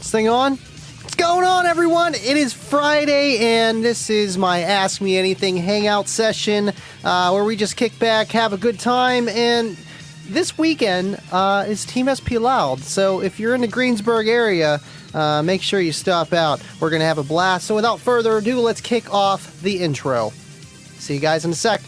This thing on? What's going on, everyone? It is Friday, and this is my Ask Me Anything hangout session where we just kick back, have a good time, and this weekend is Team SP Loud. So if you're in the Greensburg area, make sure you stop out. We're going to have a blast. So without further ado, let's kick off the intro. See you guys in a sec.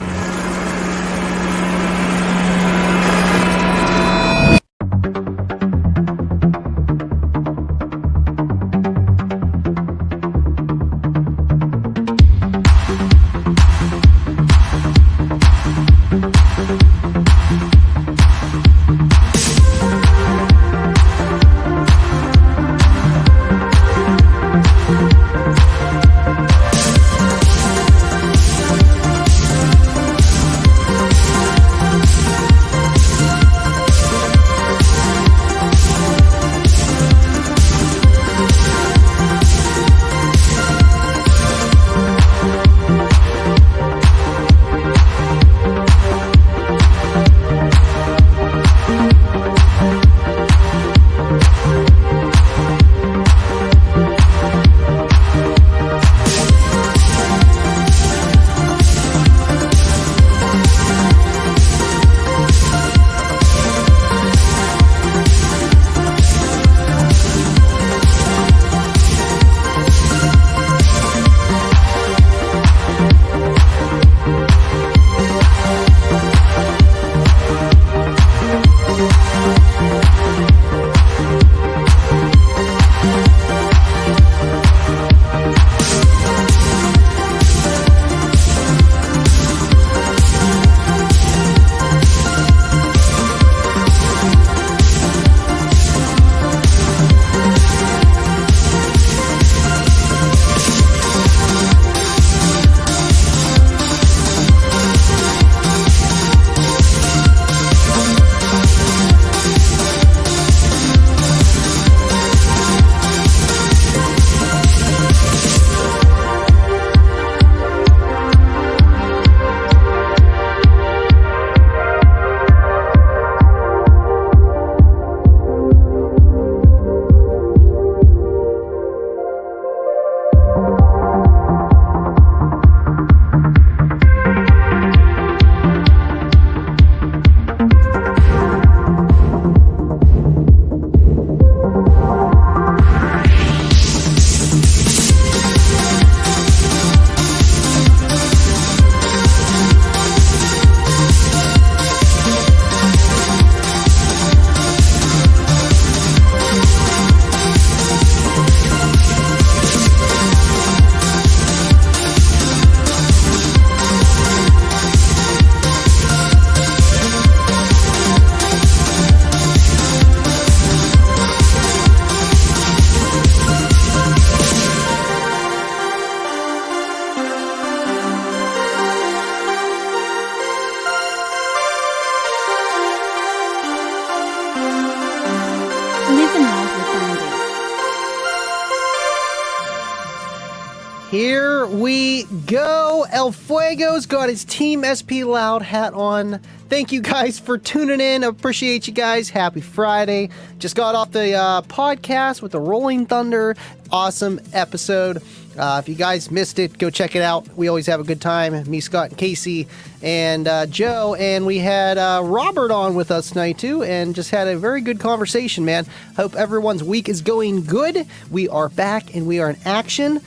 Here we go. El Fuego's got his Team SP Loud hat on. Thank you guys for tuning in. Appreciate you guys. Happy Friday. Just got off the podcast with the Rolling Thunder. Awesome episode. If you guys missed it, go check it out. We always have a good time. Me, Scott, and Casey, and Joe. And we had Robert on with us tonight, too, and just had a very good conversation, man. Hope everyone's week is going good. We are back, and we are in action.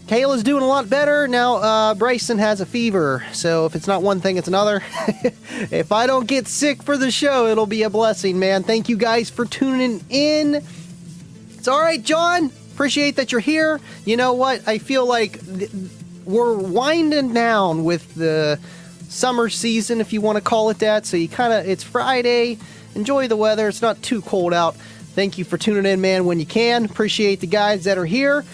Kayla's doing a lot better. Now, Bryson has a fever, so if it's not one thing, it's another. If I don't get sick for the show, it'll be a blessing, man. Thank you guys for tuning in. It's all right, John. Appreciate that you're here. You know what? I feel like we're winding down with the summer season, if you want to call it that. So it's Friday. Enjoy the weather. It's not too cold out. Thank you for tuning in, man, when you can. Appreciate the guys that are here.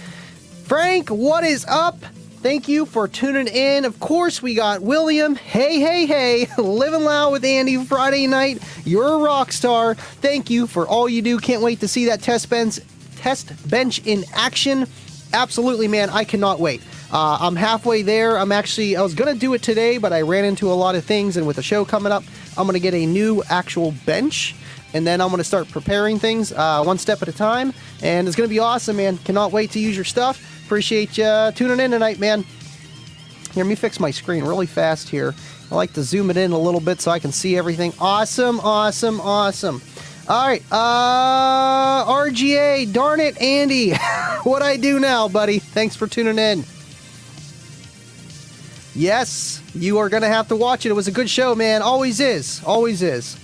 Frank, what is up? Thank you for tuning in. Of course, we got William. Hey. Living Loud with Andy Friday night. You're a rock star. Thank you for all you do. Can't wait to see that test bench in action. Absolutely, man. I cannot wait. I'm halfway there. I was going to do it today, but I ran into a lot of things, and with the show coming up, I'm going to get a new actual bench. and then I'm going to start preparing things one step at a time, and it's going to be awesome, man. Cannot wait to use your stuff. Appreciate you tuning in tonight, man. Here, let me fix my screen really fast here. I like to zoom it in a little bit so I can see everything. Awesome, awesome, awesome. All right, RGA, darn it, Andy. What'd I do now, buddy? Thanks for tuning in. Yes, you are going to have to watch it. It was a good show, man. Always is. Always is.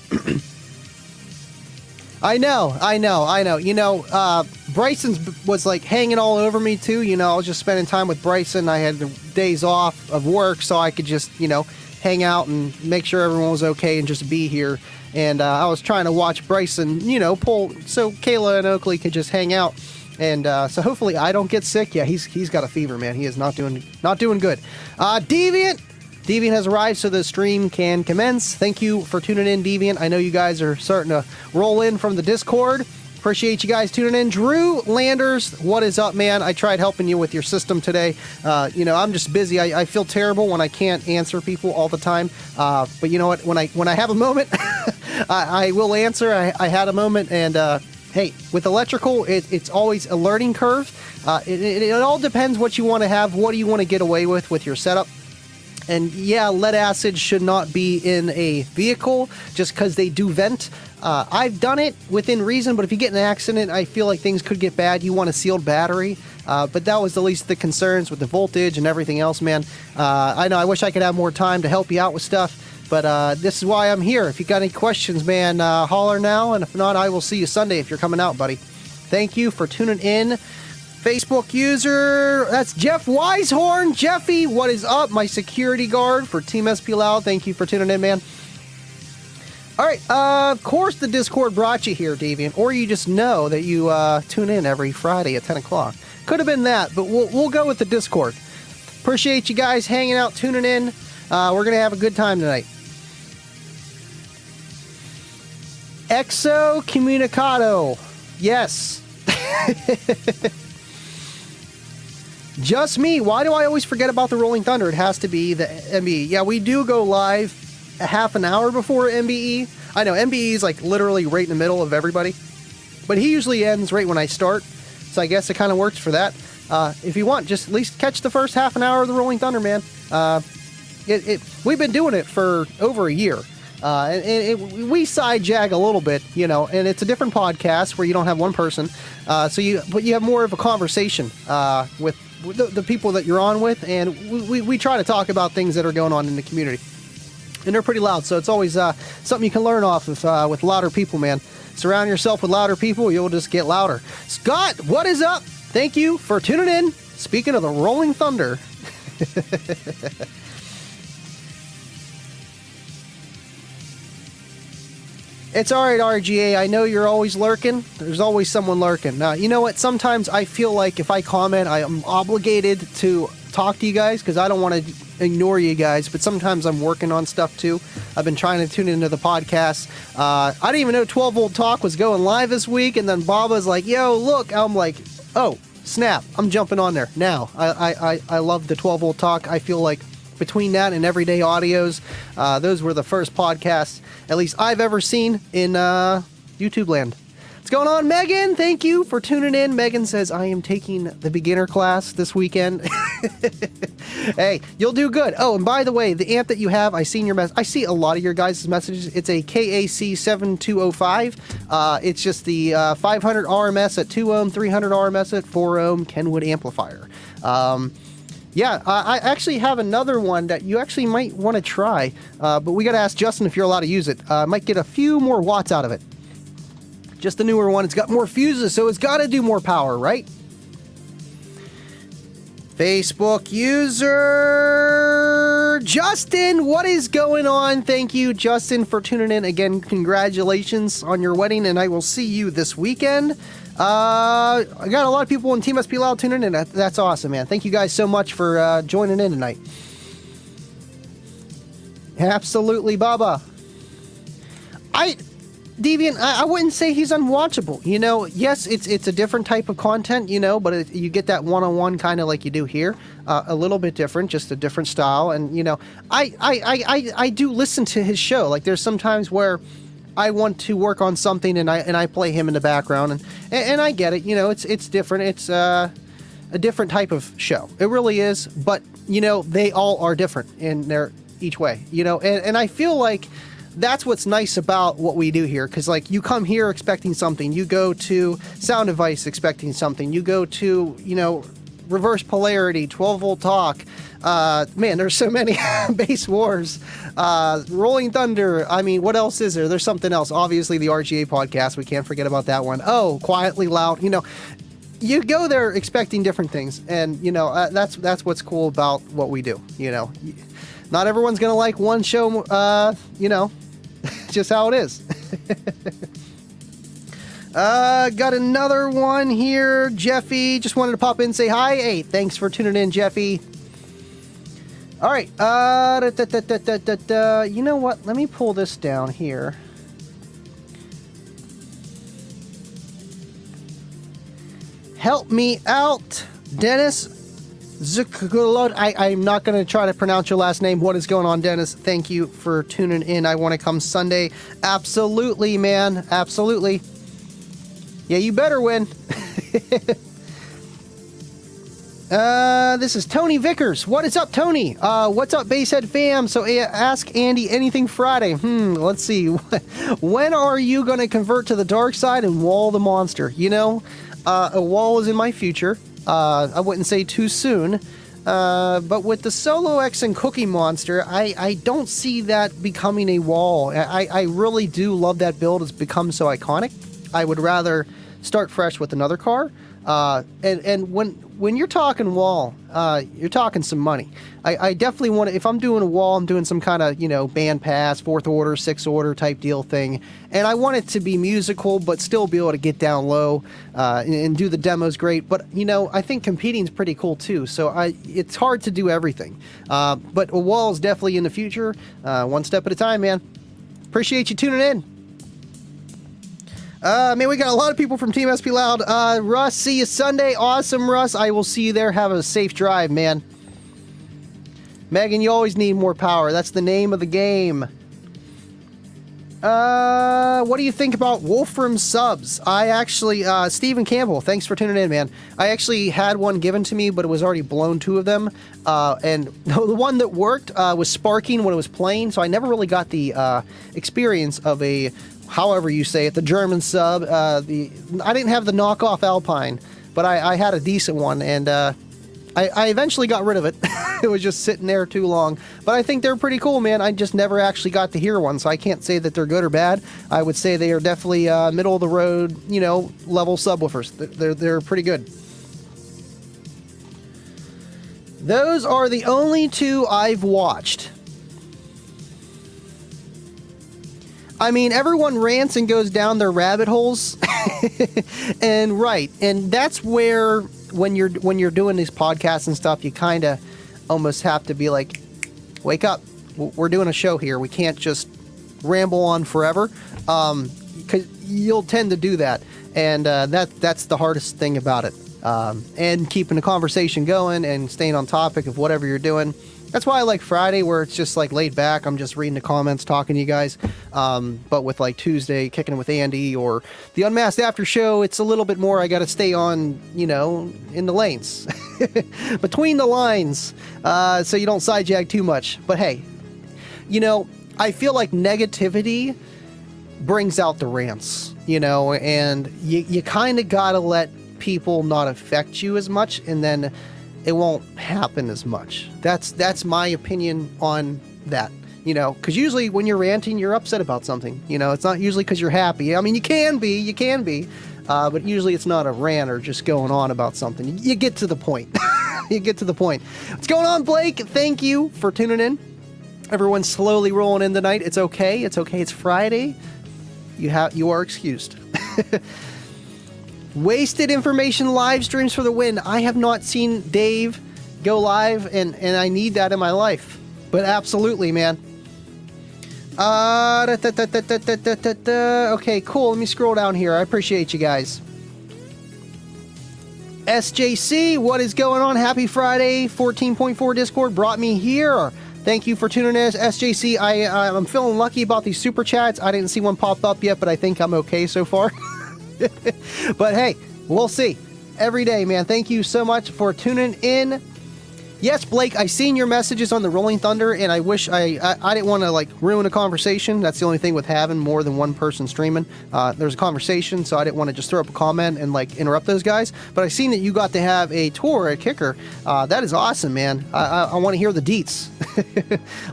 I know. You know, Bryson was like hanging all over me too. You know, I was just spending time with Bryson. I had days off of work so I could just, you know, hang out and make sure everyone was okay and just be here. And I was trying to watch Bryson, you know, pull so Kayla and Oakley could just hang out. And so hopefully I don't get sick. Yeah, he's got a fever, man. He is not doing good. Deviant has arrived so the stream can commence. Thank you for tuning in, Deviant. I know you guys are starting to roll in from the Discord. Appreciate you guys tuning in. Drew Landers, what is up, man? I tried helping you with your system today. You know, I'm just busy. I feel terrible when I can't answer people all the time. But you know what? When I have a moment, I will answer. I had a moment, and hey, with electrical, it's always a learning curve. It all depends what you want to have. What do you want to get away with your setup? And yeah, lead acid should not be in a vehicle just because they do vent. I've done it within reason, but if you get in an accident, I feel like things could get bad. You want a sealed battery. But that was the least of the concerns with the voltage and everything else, man. I know I wish I could have more time to help you out with stuff, but this is why I'm here. If you got any questions, man, holler now. And if not, I will see you Sunday if you're coming out, buddy. Thank you for tuning in. Facebook user, that's Jeff Wisehorn. Jeffy, what is up? My security guard for Team SP Loud. Thank you for tuning in, man. All right, of course the Discord brought you here, Deviant, or you just know that you tune in every Friday at 10 o'clock. Could have been that, but we'll go with the Discord. Appreciate you guys hanging out, tuning in. We're going to have a good time tonight. Exo Comunicado. Yes. Just me. Why do I always forget about the Rolling Thunder? It has to be the MBE. Yeah, we do go live a half an hour before MBE. I know MBE is like literally right in the middle of everybody, but he usually ends right when I start. So I guess it kind of works for that. If you want, just at least catch the first half an hour of the Rolling Thunder, man. We've been doing it for over a year. We side jag a little bit, you know, and it's a different podcast where you don't have one person. But you have more of a conversation with the people that you're on with, and we try to talk about things that are going on in the community. And they're pretty loud, so it's always something you can learn off of with louder people, man. Surround yourself with louder people, you'll just get louder. Scott, what is up? Thank you for tuning in. Speaking of the Rolling Thunder. It's all right, RGA. I know you're always lurking. There's always someone lurking. Now, you know what? Sometimes I feel like if I comment, I am obligated to talk to you guys because I don't want to ignore you guys. But sometimes I'm working on stuff too. I've been trying to tune into the podcast. I didn't even know 12 Volt Talk was going live this week. And then Baba's like, yo, look. I'm like, oh, snap. I'm jumping on there now. I love the 12 Volt Talk. I feel like between that and Everyday Audios, those were the first podcasts, at least I've ever seen in YouTube land. What's going on, Megan? Thank you for tuning in. Megan says, I am taking the beginner class this weekend. Hey, you'll do good. Oh, and by the way, the amp that you have, I see a lot of your guys' messages. It's a KAC 7205. It's just the 500 RMS at 2 ohm, 300 RMS at 4 ohm Kenwood amplifier. Yeah, I actually have another one that you actually might want to try, but we got to ask Justin if you're allowed to use it. Might get a few more watts out of it. Just the newer one. It's got more fuses, so it's got to do more power, right? Facebook user Justin, what is going on? Thank you, Justin, for tuning in. Again, congratulations on your wedding, and I will see you this weekend. I got a lot of people on Team SP Loud tuning in. That's awesome, man. Thank you guys so much for joining in tonight. Absolutely, Baba. Deviant, I wouldn't say he's unwatchable. You know, yes, it's a different type of content, you know, but you get that one-on-one kind of like you do here. A little bit different, just a different style. And, you know, I do listen to his show. Like, there's some times where I want to work on something and I play him in the background, and I get it. You know, it's different. It's a different type of show. It really is. But you know, they all are different in their each way. You know, and I feel like that's what's nice about what we do here, because like you come here expecting something, you go to Sound Advice expecting something, you go to, you know, Reverse Polarity, 12 Volt Talk, man, there's so many, Bass Wars, Rolling Thunder. I mean, what else is there? There's something else. Obviously the RGA podcast, we can't forget about that one. Oh, Quietly Loud. You know, you go there expecting different things, and you know, that's what's cool about what we do. You know, not everyone's gonna like one show, you know, just how it is. Got another one here. Jeffy just wanted to pop in and say hi. Hey, thanks for tuning in, Jeffy. All right. You know what? Let me pull this down here. Help me out, Dennis Zukulod. I'm not going to try to pronounce your last name. What is going on, Dennis? Thank you for tuning in. I want to come Sunday. Absolutely, man. Absolutely. Yeah, you better win. This is Tony Vickers. What is up, Tony? What's up, Basshead fam? So ask Andy anything Friday. Let's see. When are you going to convert to the dark side and wall the monster? You know, a wall is in my future. I wouldn't say too soon. But with the Solo X and Cookie Monster, I don't see that becoming a wall. I really do love that build. It's become so iconic. I would rather start fresh with another car. And when you're talking wall, you're talking some money. I definitely want to, if I'm doing a wall, I'm doing some kind of, you know, band pass, 4th order, 6th order type deal thing. And I want it to be musical, but still be able to get down low, and do the demos great. But, you know, I think competing is pretty cool too. So it's hard to do everything. But a wall is definitely in the future, one step at a time, man. Appreciate you tuning in. Man, we got a lot of people from Team SP Loud. Russ, see you Sunday. Awesome, Russ. I will see you there. Have a safe drive, man. Megan, you always need more power. That's the name of the game. What do you think about Wolfram subs? I actually, Stephen Campbell, thanks for tuning in, man. I actually had one given to me, but it was already blown, 2 of them. And the one that worked was sparking when it was playing, so I never really got the experience of a, however you say it, the German sub. I didn't have the knockoff Alpine, but I had a decent one, and I eventually got rid of it. It was just sitting there too long. But I think they're pretty cool, man. I just never actually got to hear one, so I can't say that they're good or bad. I would say they are definitely middle of the road, you know, level subwoofers. They're pretty good. Those are the only 2 I've watched. I mean, everyone rants and goes down their rabbit holes. And right, and that's where when you're doing these podcasts and stuff, you kind of almost have to be like, wake up, we're doing a show here. We can't just ramble on forever, because you'll tend to do that, and that's the hardest thing about it. And keeping the conversation going and staying on topic of whatever you're doing. That's why I like Friday, where it's just like laid back. I'm just reading the comments, talking to you guys. But with like Tuesday, kicking it with Andy, or the Unmasked After Show, it's a little bit more. I got to stay on, you know, in the lanes, between the lines, so you don't sidejag too much. But hey, you know, I feel like negativity brings out the rants, you know, and you kind of got to let people not affect you as much, and then it won't happen as much. That's my opinion on that, you know, because usually when you're ranting, you're upset about something. You know, it's not usually because you're happy. I mean, you can be, but usually it's not a rant or just going on about something. You get to the point. You get to the point. What's going on, Blake? Thank you for tuning in. Everyone's slowly rolling in tonight. It's okay. It's okay. It's Friday. You are excused. Wasted information live streams for the win. I have not seen Dave go live, and I need that in my life. But absolutely, man. Okay, cool. Let me scroll down here. I appreciate you guys. SJC, what is going on? Happy Friday. 14.4 Discord brought me here. Thank you for tuning in, SJC. I'm feeling lucky about these super chats. I didn't see one pop up yet, but I think I'm okay so far. But hey, we'll see. Every day, man. Thank you so much for tuning in. Yes, Blake, I seen your messages on the Rolling Thunder, and I wish I didn't want to like ruin a conversation. That's the only thing with having more than one person streaming. There's a conversation, so I didn't want to just throw up a comment and like interrupt those guys. But I seen that you got to have a tour at Kicker. That is awesome, man. I want to hear the deets.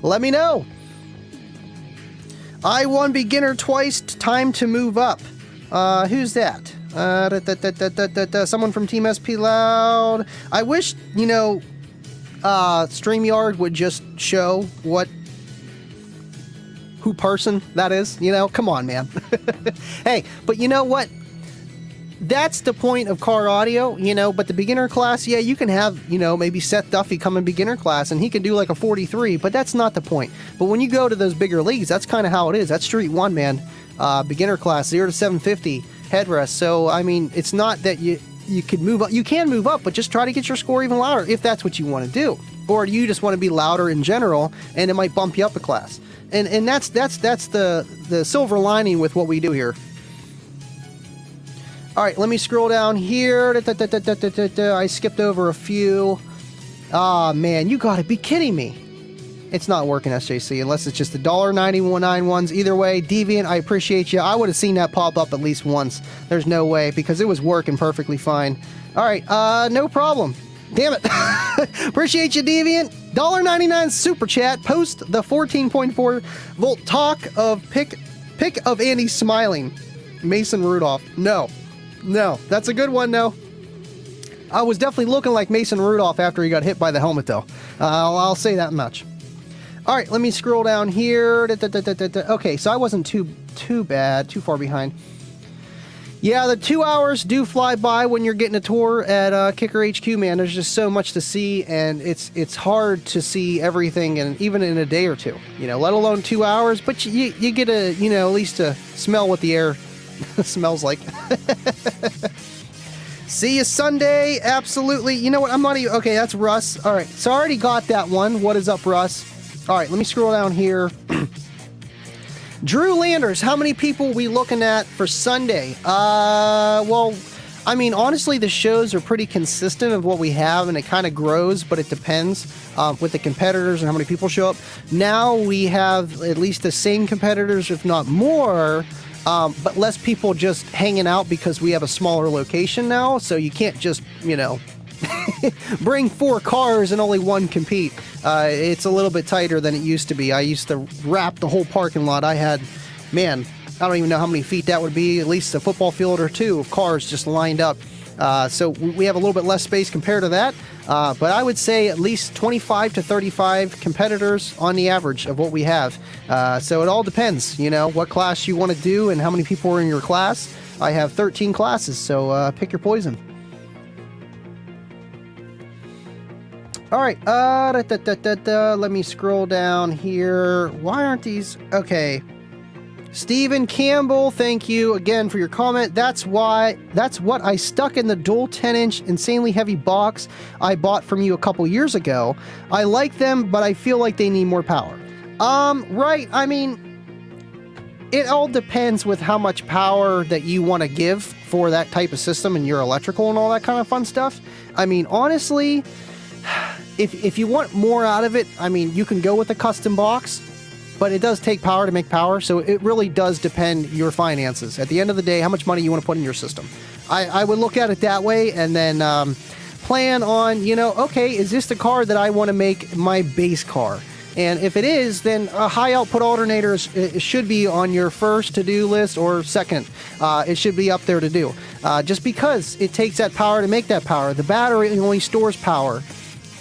Let me know. I won beginner twice. Time to move up. Who's that? Someone from Team SP Loud. I wish, you know, StreamYard would just show who person that is, you know? Come on, man. Hey, but you know what? That's the point of car audio, you know, but the beginner class, yeah, you can have, you know, maybe Seth Duffy come in beginner class and he can do like a 43, but that's not the point. But when you go to those bigger leagues, that's kind of how it is. That's Street 1, man. Beginner class, 0 to 750 headrest. So, I mean, it's not that you could move up. You can move up, but just try to get your score even louder if that's what you want to do. Or you just want to be louder in general, and it might bump you up a class. And that's the silver lining with what we do here. All right, let me scroll down here. I skipped over a few. Ah, man, you got to be kidding me. It's not working, SJC, unless it's just the $1.99 ones. Either way, Deviant, I appreciate you. I would have seen that pop up at least once. There's no way, because it was working perfectly fine. All right, no problem. Damn it. Appreciate you, Deviant. $1.99 super chat. Post the 14.4 volt talk of pick of Andy smiling. Mason Rudolph. No, that's a good one, no. I was definitely looking like Mason Rudolph after he got hit by the helmet, though. I'll say that much. All right, let me scroll down here. Okay, so I wasn't too bad, too far behind. Yeah, the 2 hours do fly by when you're getting a tour at Kicker HQ, man. There's just so much to see, and it's hard to see everything, and even in a day or two, you know, let alone 2 hours. But you get a, you know, at least to smell what the air smells like. See you Sunday, absolutely. You know what? I'm not even. Okay, that's Russ. All right, so I already got that one. What is up, Russ? All right, let me scroll down here. Drew Landers, how many people we looking at for Sunday? Well, I mean, honestly, the shows are pretty consistent of what we have, and it kind of grows, but it depends with the competitors and how many people show up. Now we have at least the same competitors, if not more, but less people just hanging out because we have a smaller location now, so you can't just, you know, bring 4 cars and only one compete. It's a little bit tighter than it used to be. I used to wrap the whole parking lot. I had, man, I don't even know how many feet that would be, at least a football field or two of cars just lined up. So we have a little bit less space compared to that. But I would say at least 25 to 35 competitors on the average of what we have. So it all depends, you know, what class you want to do and how many people are in your class. I have 13 classes, so pick your poison. All right, let me scroll down here. Why aren't these? Okay. Stephen Campbell, thank you again for your comment. That's what I stuck in the dual 10-inch insanely heavy box I bought from you a couple years ago. I like them, but I feel like they need more power. Right, I mean, it all depends with how much power that you want to give for that type of system and your electrical and all that kind of fun stuff. I mean, honestly, if you want more out of it, I mean, you can go with a custom box, but it does take power to make power, so it really does depend your finances. At the end of the day, how much money you want to put in your system. I would look at it that way, and then plan on, you know, okay, is this the car that I want to make my base car? And if it is, then a high output alternator should be on your first to-do list or second. It should be up there to do. Just because it takes that power to make that power. The battery only stores power.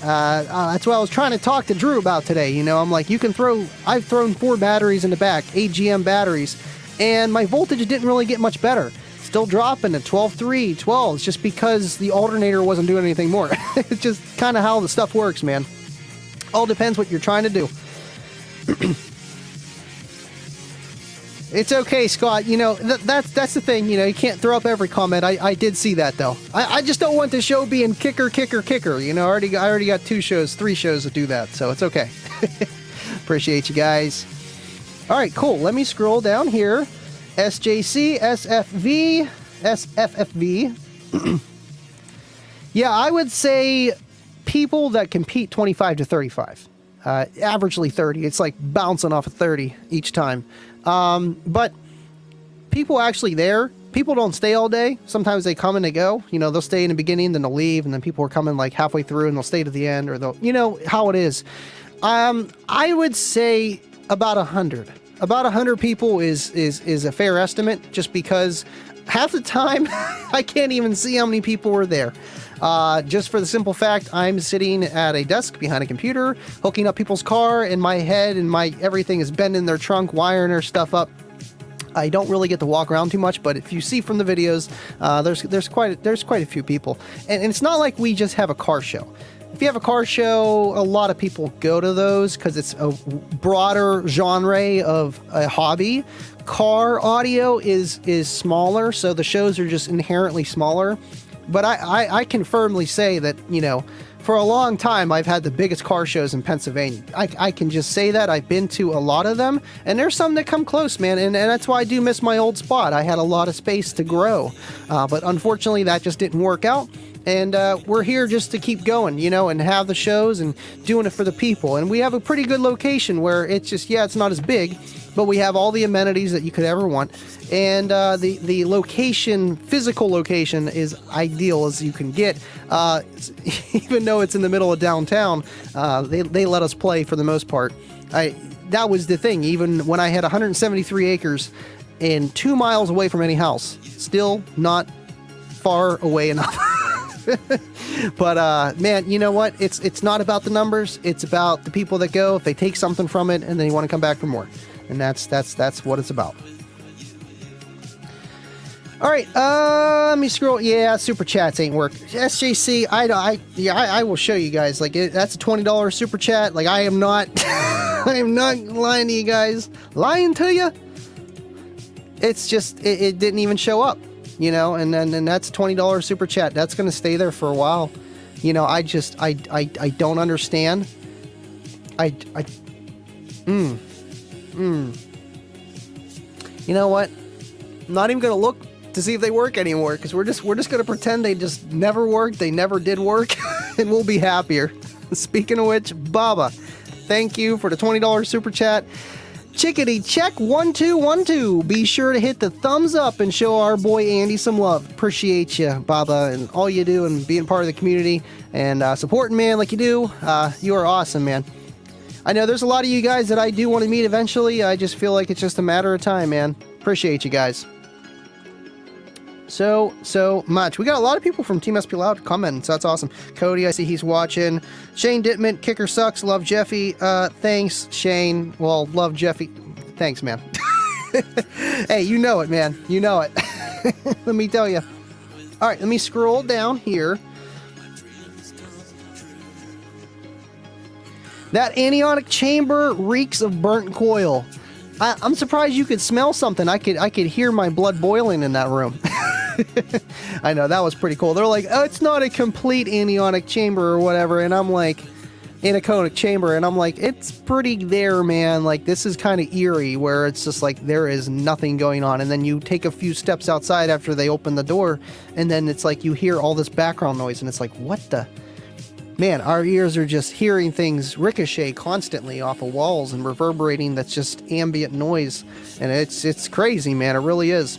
That's what I was trying to talk to Drew about today. You know, I'm like, I've thrown 4 batteries in the back, AGM batteries, and my voltage didn't really get much better. Still dropping at 12.3, 12s, just because the alternator wasn't doing anything more. It's just kind of how the stuff works, man. All depends what you're trying to do. It's okay, Scott. You know, that's the thing. You know, you can't throw up every comment. I did see that, though. I just don't want the show being kicker. You know, I already got 3 shows that do that, so it's okay. Appreciate you guys. All right, cool. Let me scroll down here. SJC, SFV, SFFV. Yeah, I would say people that compete 25 to 35. Averagely 30. It's like bouncing off of 30 each time. But people actually there, people don't stay all day. Sometimes they come and they go. You know, they'll stay in the beginning, then they'll leave, and then people are coming like halfway through and they'll stay to the end, or they'll, you know how it is. I would say about 100. About 100 people is a fair estimate, just because half the time I can't even see how many people were there. Just for the simple fact, I'm sitting at a desk behind a computer, hooking up people's car, and my head and my everything is bending their trunk, wiring their stuff up. I don't really get to walk around too much, but if you see from the videos, there's quite a few people, and it's not like we just have a car show. If you have a car show, a lot of people go to those because it's a broader genre of a hobby. Car audio is smaller, so the shows are just inherently smaller. But I can firmly say that, you know, for a long time, I've had the biggest car shows in Pennsylvania. I can just say that. I've been to a lot of them, and there's some that come close, man, and that's why I do miss my old spot. I had a lot of space to grow, but unfortunately, that just didn't work out. And we're here just to keep going, you know, and have the shows and doing it for the people. And we have a pretty good location where it's just, yeah, it's not as big, but we have all the amenities that you could ever want. And the location, physical location, is ideal as you can get. Even though it's in the middle of downtown, they let us play for the most part. That was the thing. Even when I had 173 acres and 2 miles away from any house, still not far away enough. But man, you know what? It's not about the numbers. It's about the people that go. If they take something from it, and then you want to come back for more, and that's what it's about. All right, let me scroll. Yeah, super chats ain't work. SJC, I will show you guys. Like that's a $20 super chat. Like I am not, I am not lying to you guys. Lying to you. It's just it didn't even show up. You know, and that's a $20 super chat. That's going to stay there for a while. You know, I don't understand. You know what? I'm not even going to look to see if they work anymore, because we're just going to pretend they just never worked. They never did work, and we'll be happier. Speaking of which, Baba, thank you for the $20 super chat. Chickadee check 1212. Be sure to hit the thumbs up and show our boy Andy some love. Appreciate you, Baba, and all you do and being part of the community and supporting, man, like you do. You are awesome, man. I know there's a lot of you guys that I do want to meet eventually. I just feel like it's just a matter of time, man. Appreciate you guys so much. We got a lot of people from Team SP Loud commenting, so that's awesome. Cody, I see he's watching. Shane Dittman, kicker sucks. Love Jeffy. Thanks, Shane. Well, love Jeffy. Thanks, man. Hey, you know it, man. You know it. Let me tell you. All right, let me scroll down here. That anionic chamber reeks of burnt coil. I'm surprised you could smell something. I could hear my blood boiling in that room. I know, that was pretty cool. They're like, oh, it's not a complete anionic chamber or whatever, and I'm like, anechoic chamber, and I'm like, it's pretty there, man. Like, this is kind of eerie, where it's just like there is nothing going on, and then you take a few steps outside after they open the door, and then it's like you hear all this background noise, and it's like, what the... Man, our ears are just hearing things ricochet constantly off of walls and reverberating. That's just ambient noise, and it's crazy, man. It really is.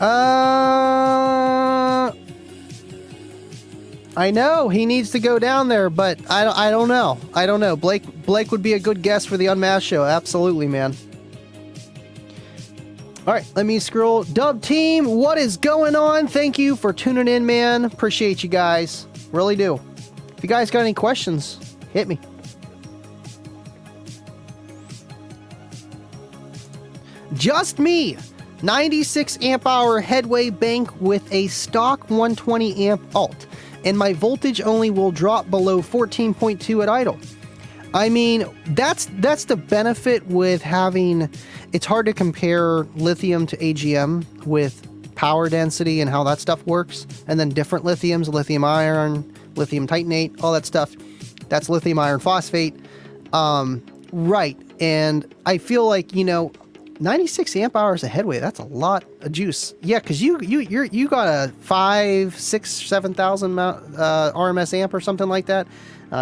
I know he needs to go down there, but I don't know. I don't know. Blake would be a good guest for the Unmasked show. Absolutely, man. All right, let me scroll. Dub team, what is going on? Thank you for tuning in, man. Appreciate you guys. Really do. If you guys got any questions, hit me. Just me. 96 amp hour headway bank with a stock 120 amp alt, and my voltage only will drop below 14.2 at idle. I mean, that's the benefit with having... It's hard to compare lithium to AGM with power density and how that stuff works, and then different lithiums, lithium iron, lithium titanate, all that stuff. That's lithium iron phosphate. Right. And I feel like, 96 amp hours of headway, that's a lot of juice. Yeah, because you got a 5, 6, 7,000 RMS amp or something like that.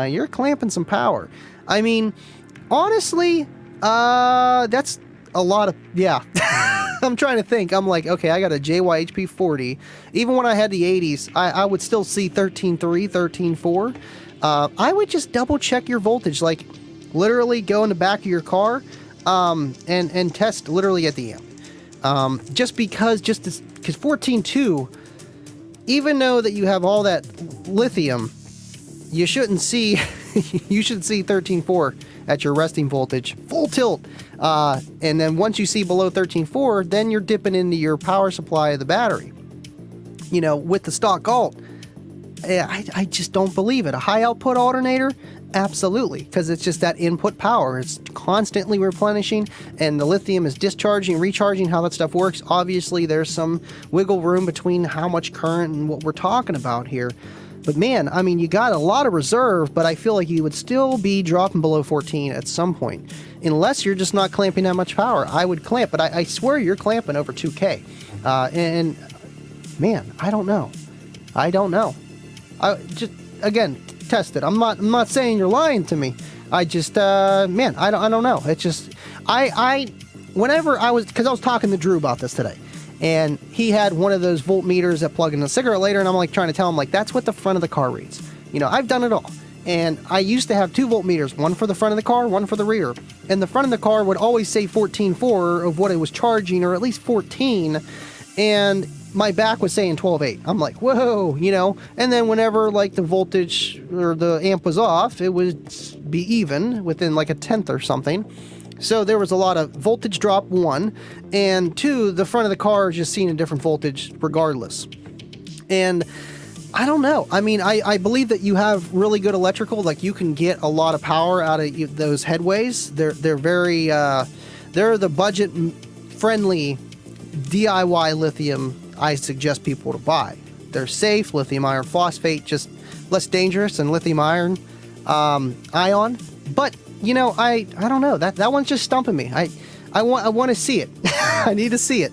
You're clamping some power. I mean, honestly, that's a lot of, yeah. I'm trying to think. I'm like, okay, I got a JYHP 40. Even when I had the 80s, I would still see 13.3, 13.4. I would just double check your voltage, like literally go in the back of your car and test literally at the amp. Just because 14.2, even though that you have all that lithium, you shouldn't see, you should see 13.4 at your resting voltage, full tilt. And then once you see below 13.4, then you're dipping into your power supply of the battery. With the stock Alt, I just don't believe it. A high output alternator, absolutely, because it's just that input power. It's constantly replenishing, and the lithium is discharging, recharging, how that stuff works. Obviously, there's some wiggle room between how much current and what we're talking about here. But man, I mean, you got a lot of reserve, but I feel like you would still be dropping below 14 at some point. Unless you're just not clamping that much power. I would clamp, but I swear you're clamping over 2K. And man, I don't know. I just, again, test it. I'm not saying you're lying to me. I just, man, I don't know. It's just, whenever I was talking to Drew about this today, and he had one of those voltmeters that plug in a cigarette lighter, and I'm like trying to tell him, like, that's what the front of the car reads. I've done it all. And I used to have 2 voltmeters, one for the front of the car, one for the rear. And the front of the car would always say 14.4 of what it was charging, or at least 14. And my back was saying 12.8. I'm like, whoa, And then whenever like the voltage or the amp was off, it would be even within like a tenth or something. So there was a lot of voltage drop, 1, and 2, the front of the car is just seeing a different voltage regardless. And I don't know. I mean, I believe that you have really good electrical. Like, you can get a lot of power out of those headways. They're very, they're the budget-friendly DIY lithium I suggest people to buy. They're safe, lithium iron phosphate, just less dangerous than lithium iron ion. But I don't know. That one's just stumping me. I want to see it. I need to see it.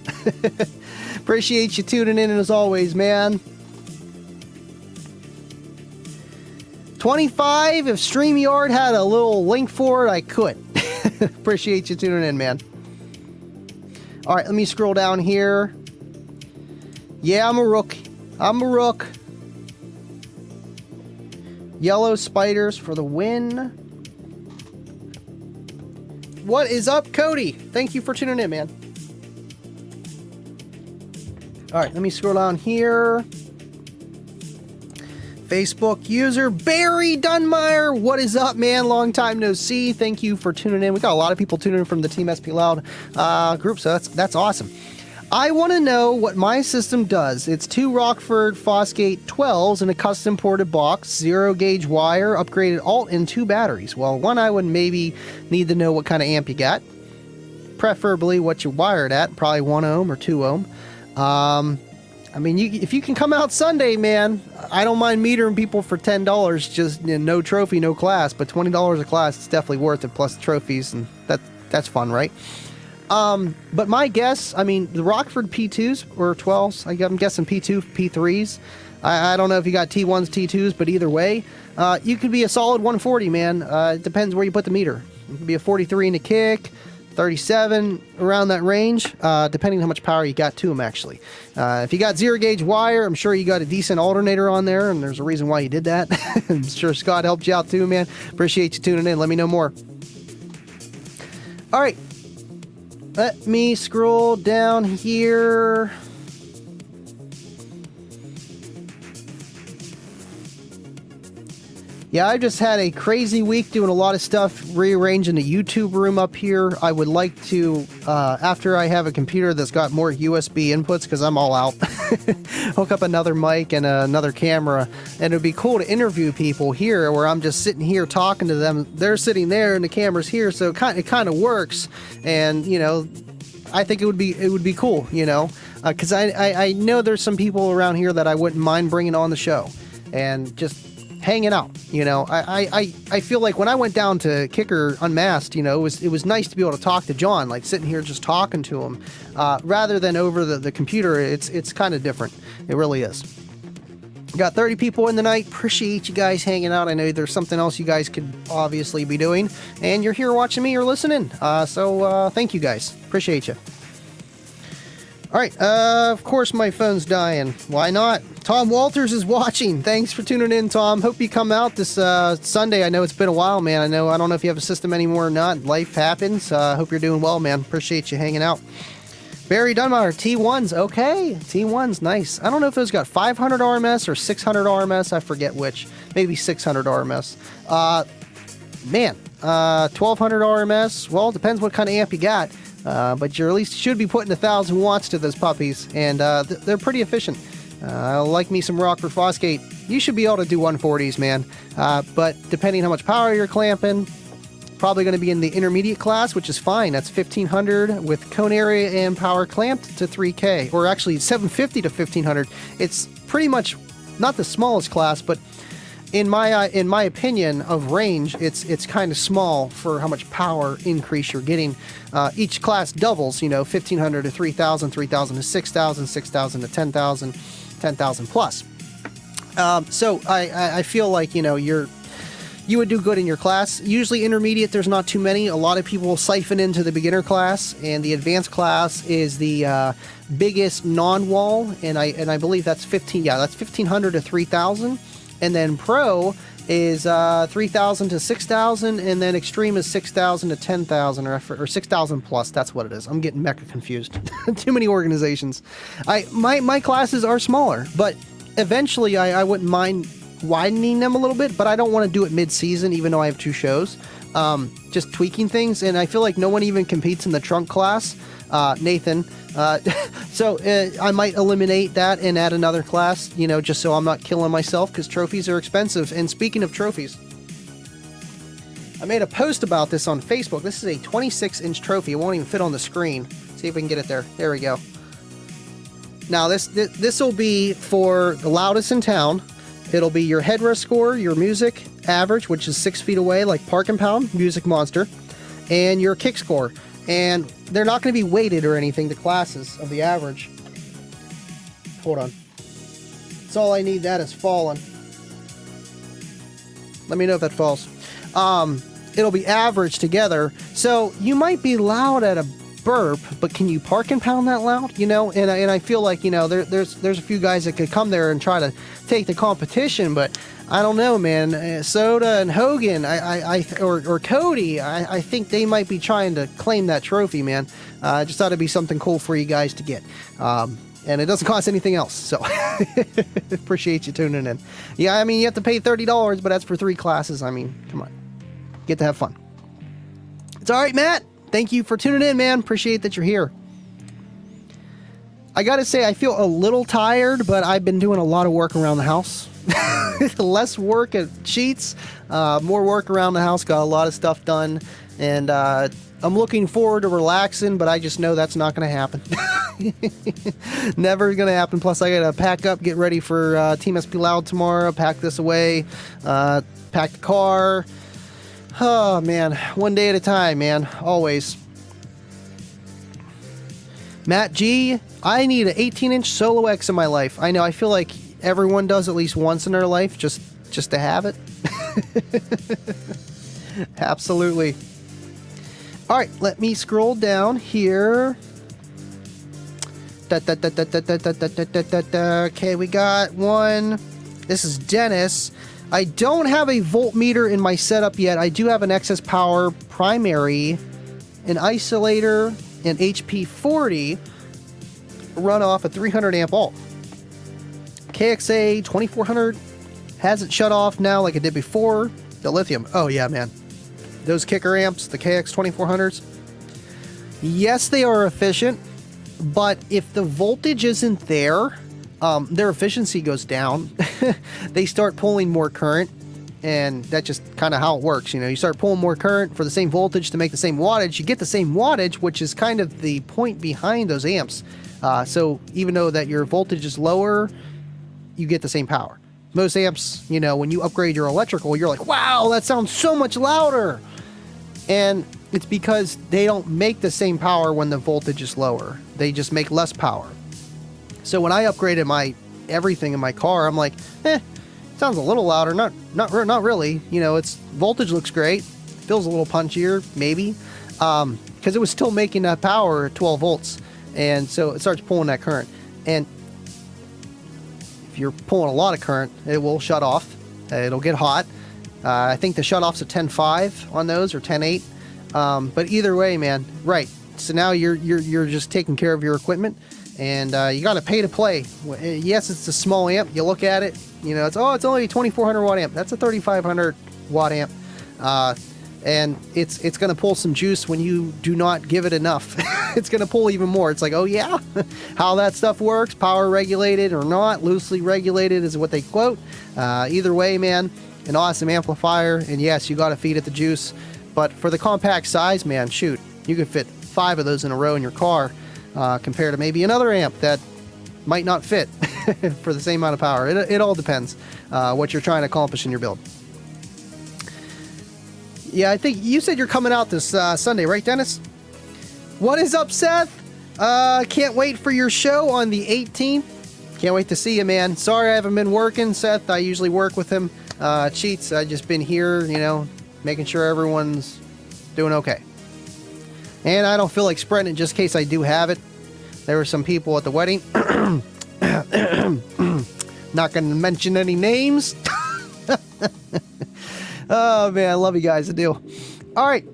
Appreciate you tuning in, as always, man. 25. If StreamYard had a little link for it, I could. Appreciate you tuning in, man. All right, let me scroll down here. Yeah, I'm a rook. Yellow spiders for the win. What is up, Cody? Thank you for tuning in, man. All right, let me scroll down here. Facebook user Barry Dunmeyer. What is up, man? Long time no see. Thank you for tuning in. We got a lot of people tuning in from the Team SP Loud group, so that's awesome. I want to know what my system does. It's 2 Rockford Fosgate 12s in a custom ported box, 0 gauge wire, upgraded alt, and 2 batteries. Well, one, I would maybe need to know what kind of amp you got. Preferably what you wired at, probably 1 ohm or 2 ohm. I mean, if you can come out Sunday, man, I don't mind metering people for $10, just no trophy, no class, but $20 a class, it's definitely worth it, plus the trophies, and that's fun, right? But my guess, I mean, the Rockford P2s or 12s, I'm guessing P2, P3s. I don't know if you got T1s, T2s, but either way, you could be a solid 140, man. It depends where you put the meter. It could be a 43 in the kick, 37, around that range, depending on how much power you got to them, actually. If you got 0 gauge wire, I'm sure you got a decent alternator on there, and there's a reason why you did that. I'm sure Scott helped you out too, man. Appreciate you tuning in. Let me know more. All right. Let me scroll down here. Yeah, I just had a crazy week doing a lot of stuff, rearranging the YouTube room up here. I would like to, after I have a computer that's got more USB inputs, because I'm all out, hook up another mic and another camera. And it would be cool to interview people here where I'm just sitting here talking to them. They're sitting there and the camera's here, so it kind of works. And, I think it would be cool, because I know there's some people around here that I wouldn't mind bringing on the show. And just hanging out. You know, I feel like when I went down to Kicker Unmasked, you know, it was nice to be able to talk to John, like sitting here just talking to him, rather than over the computer. It's kind of different. It really is. Got 30 people in the night. Appreciate you guys hanging out. I know there's something else you guys could obviously be doing, and you're here watching me or listening. So thank you guys. Appreciate you. All right. Of course, my phone's dying. Why not? Tom Walters is watching. Thanks for tuning in, Tom. Hope you come out this Sunday. I know it's been a while, man. I don't know if you have a system anymore or not. Life happens. Hope you're doing well, man. Appreciate you hanging out. Barry Dunbar, T1s. Okay, T1s, nice. I don't know if those got 500 RMS or 600 RMS. I forget which. Maybe 600 RMS. Man, 1200 RMS. Well, it depends what kind of amp you got. But you at least should be putting 1,000 watts to those puppies. And they're pretty efficient. Like me some Rockford Fosgate. You should be able to do 140s, man. But depending how much power you're clamping, probably going to be in the intermediate class, which is fine. That's 1500 with cone area and power clamped to 3K, or actually 750 to 1500. It's pretty much not the smallest class, but in my opinion of range, it's kind of small for how much power increase you're getting. Each class doubles, you know, 1500 to 3000, 3000 to 6000, 6000 to 10,000, 10,000 plus. So I feel like, you know, you would do good in your class. Usually intermediate, there's not too many. A lot of people siphon into the beginner class, and the advanced class is the biggest non-wall, and I believe that's 1500 to 3000, and then pro is 3000 to 6000, and then extreme is 6000 to 10,000 or 6000 plus. That's what it is. I'm getting mecca confused. Too many organizations. My classes are smaller, but eventually I wouldn't mind widening them a little bit, but I don't want to do it mid-season, even though I have 2 shows. Just tweaking things, and I feel like no one even competes in the trunk class. Nathan. So I might eliminate that and add another class, you know, just so I'm not killing myself, because trophies are expensive. And speaking of trophies, I made a post about this on Facebook. This is a 26-inch trophy. It won't even fit on the screen. See if we can get it there. There we go. Now this will be for the loudest in town. It'll be your headrest score, your music average, which is 6 feet away, like Park and Pound, Music Monster, and your kick score. And they're not going to be weighted or anything, the classes of the average. Hold on. That's all I need. That is falling. Let me know if that falls. It'll be averaged together. So you might be loud at a burp, but can you Park and Pound that loud? You know, and I feel like, you know, there's a few guys that could come there and try to take the competition, but I don't know, man. Soda and Hogan, or Cody, I think they might be trying to claim that trophy, man. I just thought it'd be something cool for you guys to get. And it doesn't cost anything else, so appreciate you tuning in. Yeah, I mean, you have to pay $30, but that's for 3 classes. I mean, come on. Get to have fun. It's all right, Matt. Thank you for tuning in, man. Appreciate that you're here. I gotta say, I feel a little tired, but I've been doing a lot of work around the house. Less work at Sheets, more work around the house. Got a lot of stuff done, and I'm looking forward to relaxing, but I just know that's not going to happen. Never going to happen. Plus, I got to pack up, get ready for Team SP Loud tomorrow, pack this away, pack the car. Oh, man. One day at a time, man. Always. Matt G, I need an 18-inch Solo X in my life. I know, I feel like everyone does at least once in their life, just to have it. Absolutely. All right, let me scroll down here. Okay, we got one. This is Dennis. I don't have a voltmeter in my setup yet. I do have an excess power primary, an isolator, an HP40 run off a 300 amp alt. KXA 2400 hasn't shut off now like it did before. The lithium. Oh yeah, man. Those kicker amps, the KX 2400s. Yes, they are efficient, but if the voltage isn't there, their efficiency goes down. They start pulling more current, and that's just kind of how it works. You know, you start pulling more current for the same voltage to make the same wattage. You get the same wattage, which is kind of the point behind those amps. So even though that your voltage is lower, you get the same power. Most amps, you know, when you upgrade your electrical, you're like, wow, that sounds so much louder. And it's because they don't make the same power when the voltage is lower. They just make less power. So when I upgraded my everything in my car, I'm like, sounds a little louder. Not really. You know, its voltage looks great. Feels a little punchier, maybe. Because it was still making that power at 12 volts. And so it starts pulling that current. And if you're pulling a lot of current, it will shut off. It'll get hot. I think the shutoff's at 10.5 on those, or 10.8. But either way, man, right. So now you're just taking care of your equipment, and you got to pay to play. Yes, it's a small amp. You look at it, you know, it's only a 2400 watt amp. That's a 3500 watt amp. And it's going to pull some juice when you do not give it enough. It's going to pull even more. It's like, oh yeah, how that stuff works, power regulated or not, loosely regulated is what they quote. Either way, man, an awesome amplifier. And yes, you got to feed it the juice. But for the compact size, man, shoot, you could fit 5 of those in a row in your car, compared to maybe another amp that might not fit for the same amount of power. It all depends what you're trying to accomplish in your build. Yeah, I think you said you're coming out this Sunday, right, Dennis? What is up, Seth? Can't wait for your show on the 18th. Can't wait to see you, man. Sorry I haven't been working, Seth. I usually work with him. Cheats, I just been here, you know, making sure everyone's doing okay. And I don't feel like spreading it just in case I do have it. There were some people at the wedding. Not going to mention any names. Oh, man, I love you guys. I do. All right.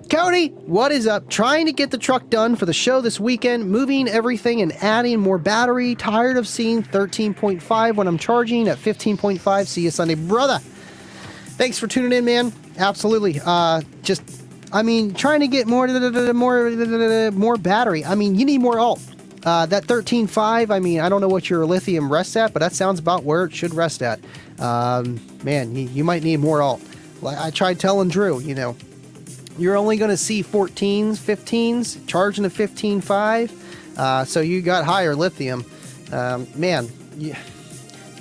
Cody, what is up? Trying to get the truck done for the show this weekend, moving everything and adding more battery. Tired of seeing 13.5 when I'm charging at 15.5. See you Sunday, brother. Thanks for tuning in, man. Absolutely. Trying to get more battery. I mean, you need more alt. That 13.5, I mean, I don't know what your lithium rests at, but that sounds about where it should rest at. Man, you might need more alt. Like I tried telling Drew, you know, you're only going to see 14s, 15s, charging a 15.5. So you got higher lithium. Man, you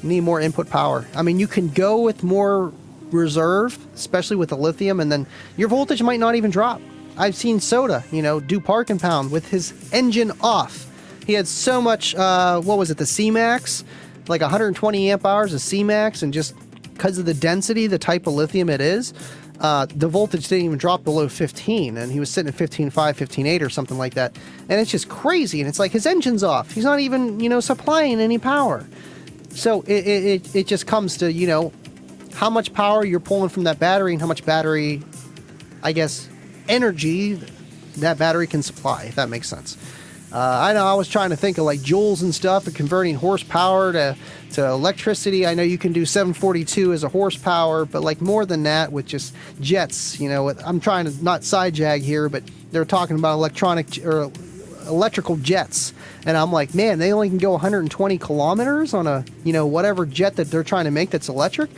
need more input power. I mean, you can go with more reserve, especially with the lithium, and then your voltage might not even drop. I've seen Soda, you know, do park and pound with his engine off. He had so much, what was it, the C-Max? Like 120 amp hours of C-Max, and just because of the density, the type of lithium it is, the voltage didn't even drop below 15, and he was sitting at 15.5, 15.8 or something like that. And it's just crazy, and it's like his engine's off. He's not even, you know, supplying any power. So it just comes to, you know, how much power you're pulling from that battery and how much battery, I guess, energy that battery can supply, if that makes sense. I know I was trying to think of like joules and stuff and converting horsepower to electricity. I know you can do 742 as a horsepower, but like more than that with just jets, you know, I'm trying to not side jag here, but they're talking about electrical jets. And I'm like, man, they only can go 120 kilometers on a, you know, whatever jet that they're trying to make that's electric.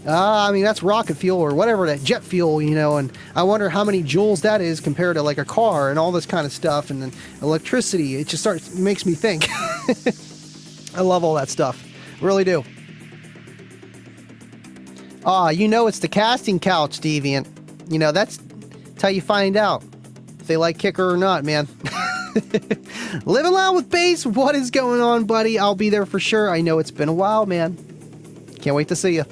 I mean, that's rocket fuel or whatever, that jet fuel, you know, and I wonder how many joules that is compared to like a car and all this kind of stuff, and then electricity. It just makes me think. I love all that stuff. Really do. You know, it's the casting couch, Deviant. You know, that's how you find out if they like Kicker or not, man. Living loud with bass. What is going on, buddy? I'll be there for sure. I know it's been a while, man. Can't wait to see you.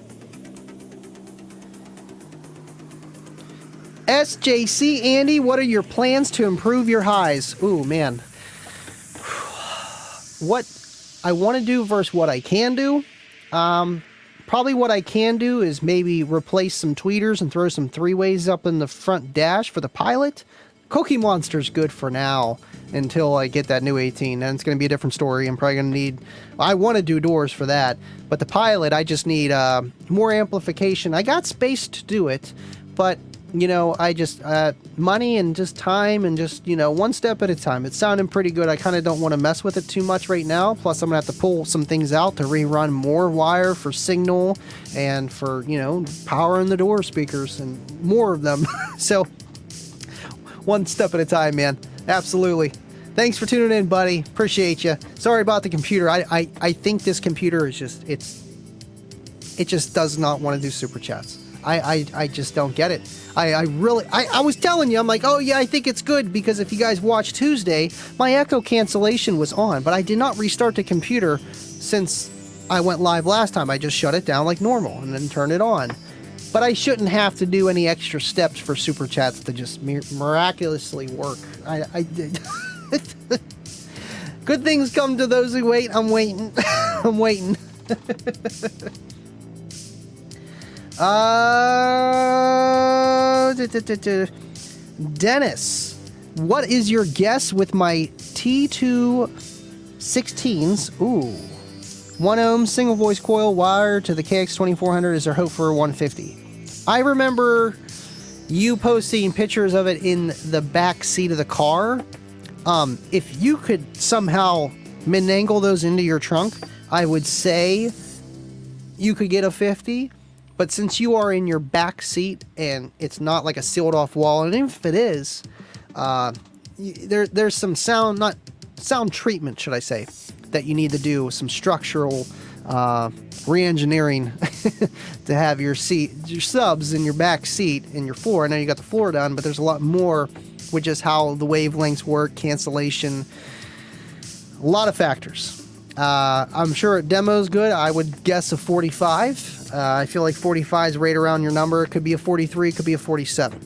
SJC Andy, what are your plans to improve your highs? Ooh, man. What I want to do versus what I can do. Probably what I can do is maybe replace some tweeters and throw some 3-ways up in the front dash for the Pilot. Cookie Monster's good for now until I get that new 18, and it's going to be a different story. I'm probably going to need... I want to do doors for that, but the Pilot, I just need more amplification. I got space to do it, but... You know, I just, money and just time and just, you know, one step at a time. It's sounding pretty good. I kind of don't want to mess with it too much right now. Plus, I'm going to have to pull some things out to rerun more wire for signal and for, you know, power in the door speakers and more of them. So, one step at a time, man. Absolutely. Thanks for tuning in, buddy. Appreciate you. Sorry about the computer. I think this computer is just, it just does not want to do super chats. I just don't get it. I was telling you, I'm like, oh yeah, I think it's good, because if you guys watched Tuesday, my echo cancellation was on, but I did not restart the computer since I went live last time. I just shut it down like normal and then turned it on. But I shouldn't have to do any extra steps for super chats to just miraculously work. I did. Good things come to those who wait. I'm waiting. I'm waiting. Dennis, what is your guess with my T2 16s? Ooh. 1 ohm single voice coil wire to the KX2400. Is there hope for a 150? I remember you posting pictures of it in the back seat of the car. If you could somehow min-angle those into your trunk, I would say you could get a 50. But since you are in your back seat and it's not like a sealed off wall, and if it is, there's some sound treatment, should I say, that you need to do, some structural re-engineering to have your subs in your back seat and your floor. I know you got the floor done, but there's a lot more with just how the wavelengths work, cancellation, a lot of factors. I'm sure it demos good. I would guess a 45. I feel like 45 is right around your number. It could be a 43, it could be a 47.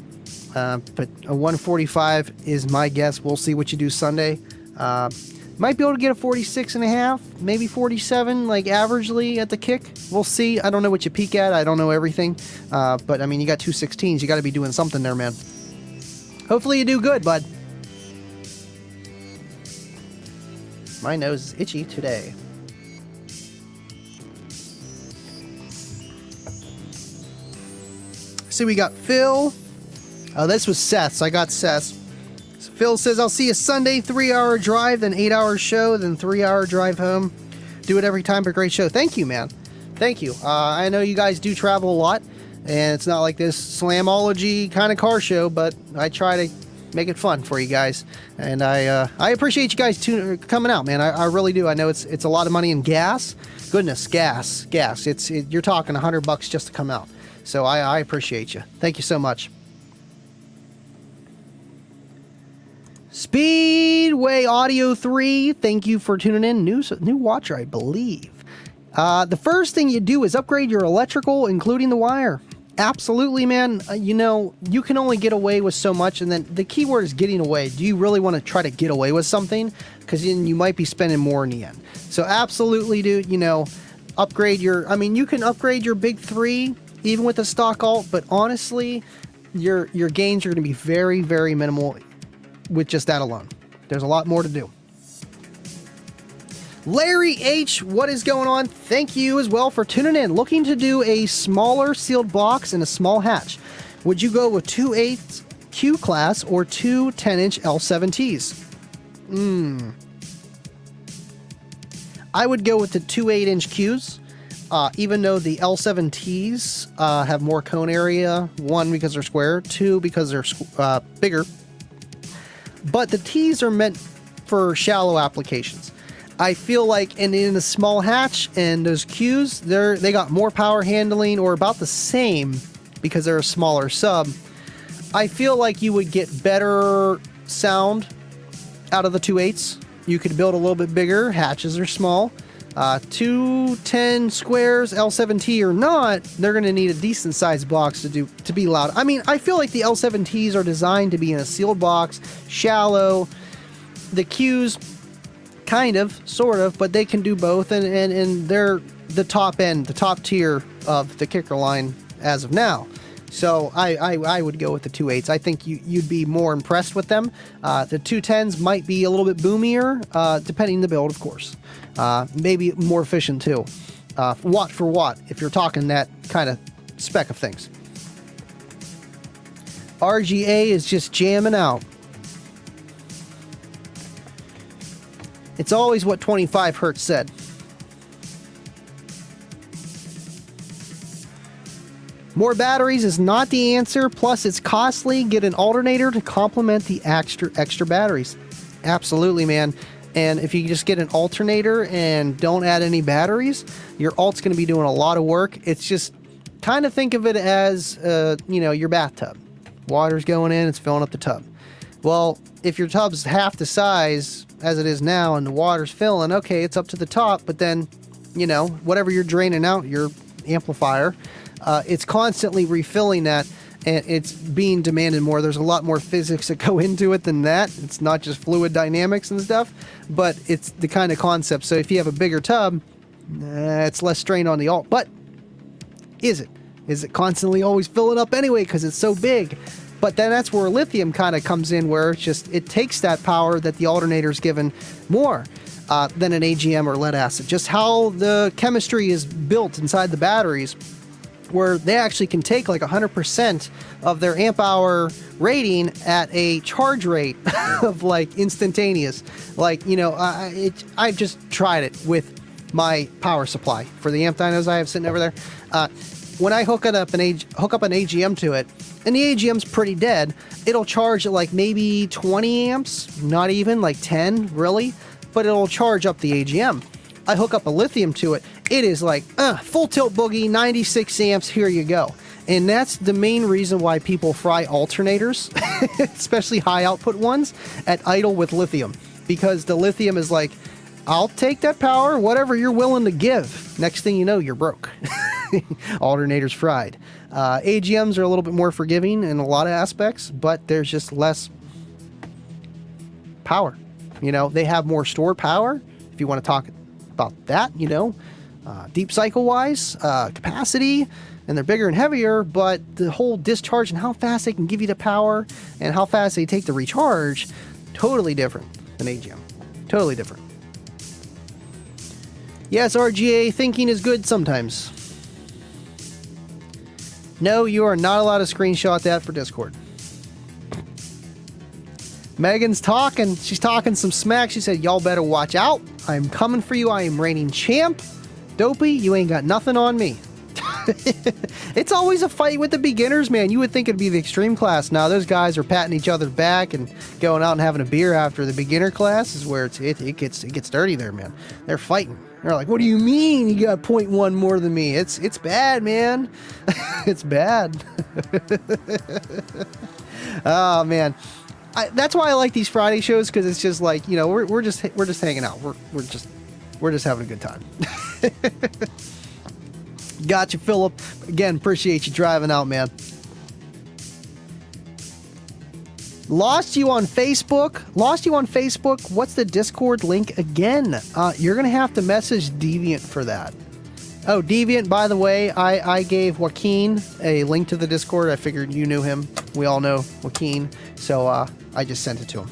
But a 145 is my guess. We'll see what you do Sunday. Might be able to get a 46 and a half, maybe 47, like averagely at the kick. We'll see. I don't know what you peak at. I don't know everything. But I mean, you got two 16s. You got to be doing something there, man. Hopefully you do good, bud. My nose is itchy today. See, we got Phil. Oh, this was Seth's. I got Seth's. Phil says, I'll see you Sunday, 3-hour drive, then 8-hour show, then 3-hour drive home. Do it every time, but great show. Thank you, man. Thank you. I know you guys do travel a lot, and it's not like this slamology kind of car show, but I try to make it fun for you guys. And I appreciate you guys coming out, man. I really do. I know it's a lot of money in gas. Goodness, gas. You're talking $100 just to come out. So I appreciate you. Thank you so much. Speedway Audio 3, thank you for tuning in. New watcher, I believe. The first thing you do is upgrade your electrical, including the wire. Absolutely, man. You know, you can only get away with so much, and then the key word is getting away. Do you really want to try to get away with something? Because then you might be spending more in the end. So absolutely, dude, you know, upgrade your... I mean, you can upgrade your big three, even with the stock alt, but honestly, your gains are going to be very, very minimal with just that alone. There's a lot more to do. Larry H, what is going on? Thank you as well for tuning in. Looking to do a smaller sealed box and a small hatch. Would you go with 2/8 Q class or two 10-inch L7Ts? I would go with the two 8-inch Qs. Even though the L7Ts have more cone area, 1 because they're square, 2 because they're bigger. But the Ts are meant for shallow applications. I feel like in a small hatch and those Qs, they got more power handling or about the same because they're a smaller sub. I feel like you would get better sound out of the 2/8s. You could build a little bit bigger. Hatches are small. 210 squares, L7T or not, they're going to need a decent sized box to be loud. I mean, I feel like the L7Ts are designed to be in a sealed box, shallow. The Qs, kind of, sort of, but they can do both, and they're the top end, the top tier of the kicker line as of now. So I would go with the 2/8s. I think you'd be more impressed with them. The 210s might be a little bit boomier, depending on the build, of course. Maybe more efficient too. Watt for watt, if you're talking that kind of spec of things. RGA is just jamming out. It's always what 25 Hertz said. More batteries is not the answer, plus it's costly. Get an alternator to complement the extra batteries. Absolutely, man. And if you just get an alternator and don't add any batteries, your alt's going to be doing a lot of work. It's just kind of think of it as, your bathtub. Water's going in, it's filling up the tub. Well, if your tub's half the size as it is now and the water's filling, okay, it's up to the top, but then, whatever you're draining out, your amplifier, it's constantly refilling that, and it's being demanded more. There's a lot more physics that go into it than that. It's not just fluid dynamics and stuff, but it's the kind of concept. So if you have a bigger tub, it's less strain on the alt. But is it? Is it constantly always filling up anyway because it's so big? But then that's where lithium kind of comes in, where it takes that power that the alternator's given more than an AGM or lead acid. Just how the chemistry is built inside the batteries, where they actually can take like 100% of their amp hour rating at a charge rate of like instantaneous. Like, I just tried it with my power supply for the amp dynos I have sitting over there. When I hook up an AGM to it, and the AGM's pretty dead, it'll charge at like maybe 20 amps, not even like 10 really, but it'll charge up the AGM. I hook up a lithium to it, it is like full tilt boogie, 96 amps, here you go. And that's the main reason why people fry alternators, especially high output ones, at idle with lithium. Because the lithium is like, I'll take that power, whatever you're willing to give. Next thing you know, you're broke. Alternators fried. AGMs are a little bit more forgiving in a lot of aspects, but there's just less power. They have more stored power, if you want to talk about that, deep cycle wise, capacity, and they're bigger and heavier, but the whole discharge and how fast they can give you the power and how fast they take the recharge, totally different than AGM. Totally different. Yes, RGA, thinking is good sometimes. No, you are not allowed to screenshot that for Discord. Megan's talking. She's talking some smack. She said, y'all better watch out. I'm coming for you. I am reigning champ. Dopey, you ain't got nothing on me. It's always a fight with the beginners, man. You would think it'd be the extreme class. Now, those guys are patting each other's back and going out and having a beer after the beginner class is where it gets dirty there, man. They're fighting. They're like, what do you mean you got 0.1 more than me? It's bad, man. It's bad. Oh, man. That's why I like these Friday shows, because it's just like, we're just hanging out. We're just having a good time. Gotcha, Philip. Again, appreciate you driving out, man. Lost you on Facebook. What's the Discord link again? You're going to have to message Deviant for that. Oh, Deviant, by the way, I gave Joaquin a link to the Discord. I figured you knew him. We all know Joaquin. So I just sent it to him.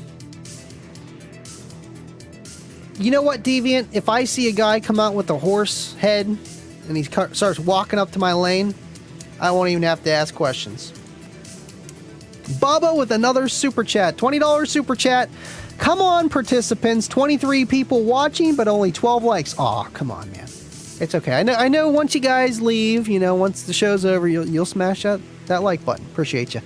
You know what, Deviant? If I see a guy come out with a horse head and he starts walking up to my lane, I won't even have to ask questions. Bubba with another super chat. $20 super chat. Come on, participants. 23 people watching, but only 12 likes. Aw, come on, man. It's okay. I know once you guys leave, once the show's over, you'll smash that like button. Appreciate you.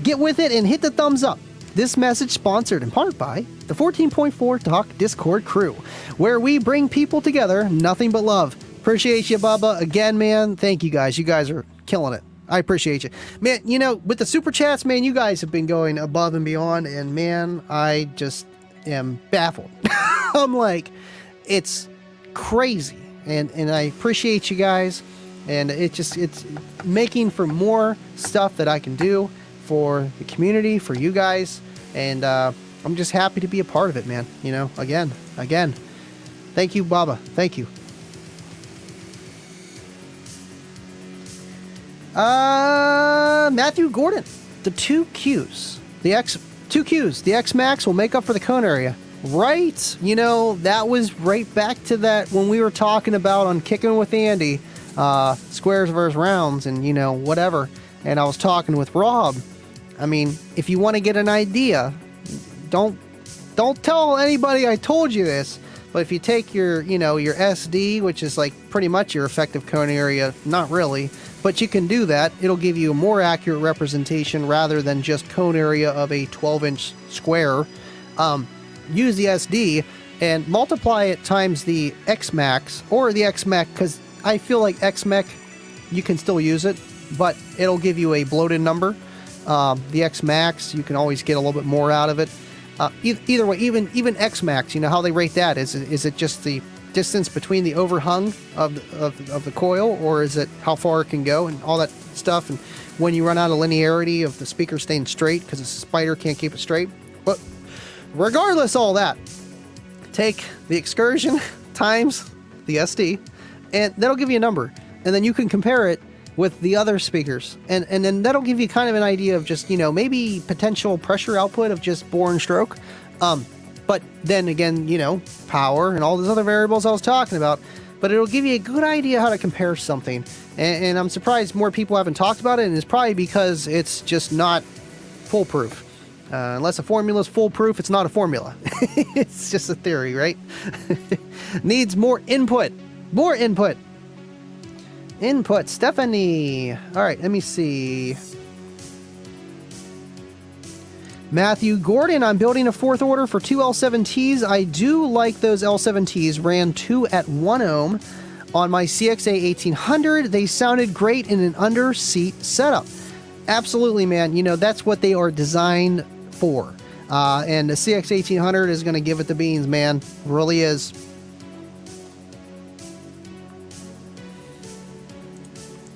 Get with it and hit the thumbs up. This message sponsored in part by the 14.4 Talk Discord crew, where we bring people together, nothing but love. Appreciate you, Bubba. Again, man, thank you guys. You guys are killing it. I appreciate you. Man, with the super chats, man, you guys have been going above and beyond, and man, I just am baffled. I'm like, it's crazy. And I appreciate you guys, and it's making for more stuff that I can do for the community, for you guys, and I'm just happy to be a part of it, man. Again. Thank you, Baba. Thank you. Matthew Gordon, the 2Qs, the X Max will make up for the cone area. Right, that was right back to that when we were talking about on Kicking with Andy, squares versus rounds and, whatever. And I was talking with Rob. I mean, if you want to get an idea, don't tell anybody I told you this, but if you take your, your SD, which is like pretty much your effective cone area, not really, but you can do that. It'll give you a more accurate representation rather than just cone area of a 12-inch square. Use the SD, and multiply it times the XMAX or the XMEC, because I feel like XMEC, you can still use it, but it'll give you a bloated number. The XMAX, you can always get a little bit more out of it. Either way, even XMAX, you know how they rate that? Is it just the distance between the overhung of the coil, or is it how far it can go and all that stuff? And when you run out of linearity of the speaker staying straight because the spider can't keep it straight. But regardless of all that, take the Excursion times the SD, and that'll give you a number. And then you can compare it with the other speakers. And then that'll give you kind of an idea of just, you know, maybe potential pressure output of just bore and stroke. But then again, you know, power and all those other variables I was talking about. But it'll give you a good idea how to compare something. And I'm surprised more people haven't talked about it, and it's probably because it's just not foolproof. Unless a formula is foolproof, it's not a formula. It's just a theory, right? Needs more input. More input. Input. Stephanie. All right, let me see. Matthew Gordon, I'm building a fourth order for 2 L7Ts. I do like those L7Ts. Ran 2 at 1 ohm on my CXA 1800. They sounded great in an under-seat setup. Absolutely, man. You know, that's what they are designed for. And the CX 1800 is going to give it the beans, man. It really is.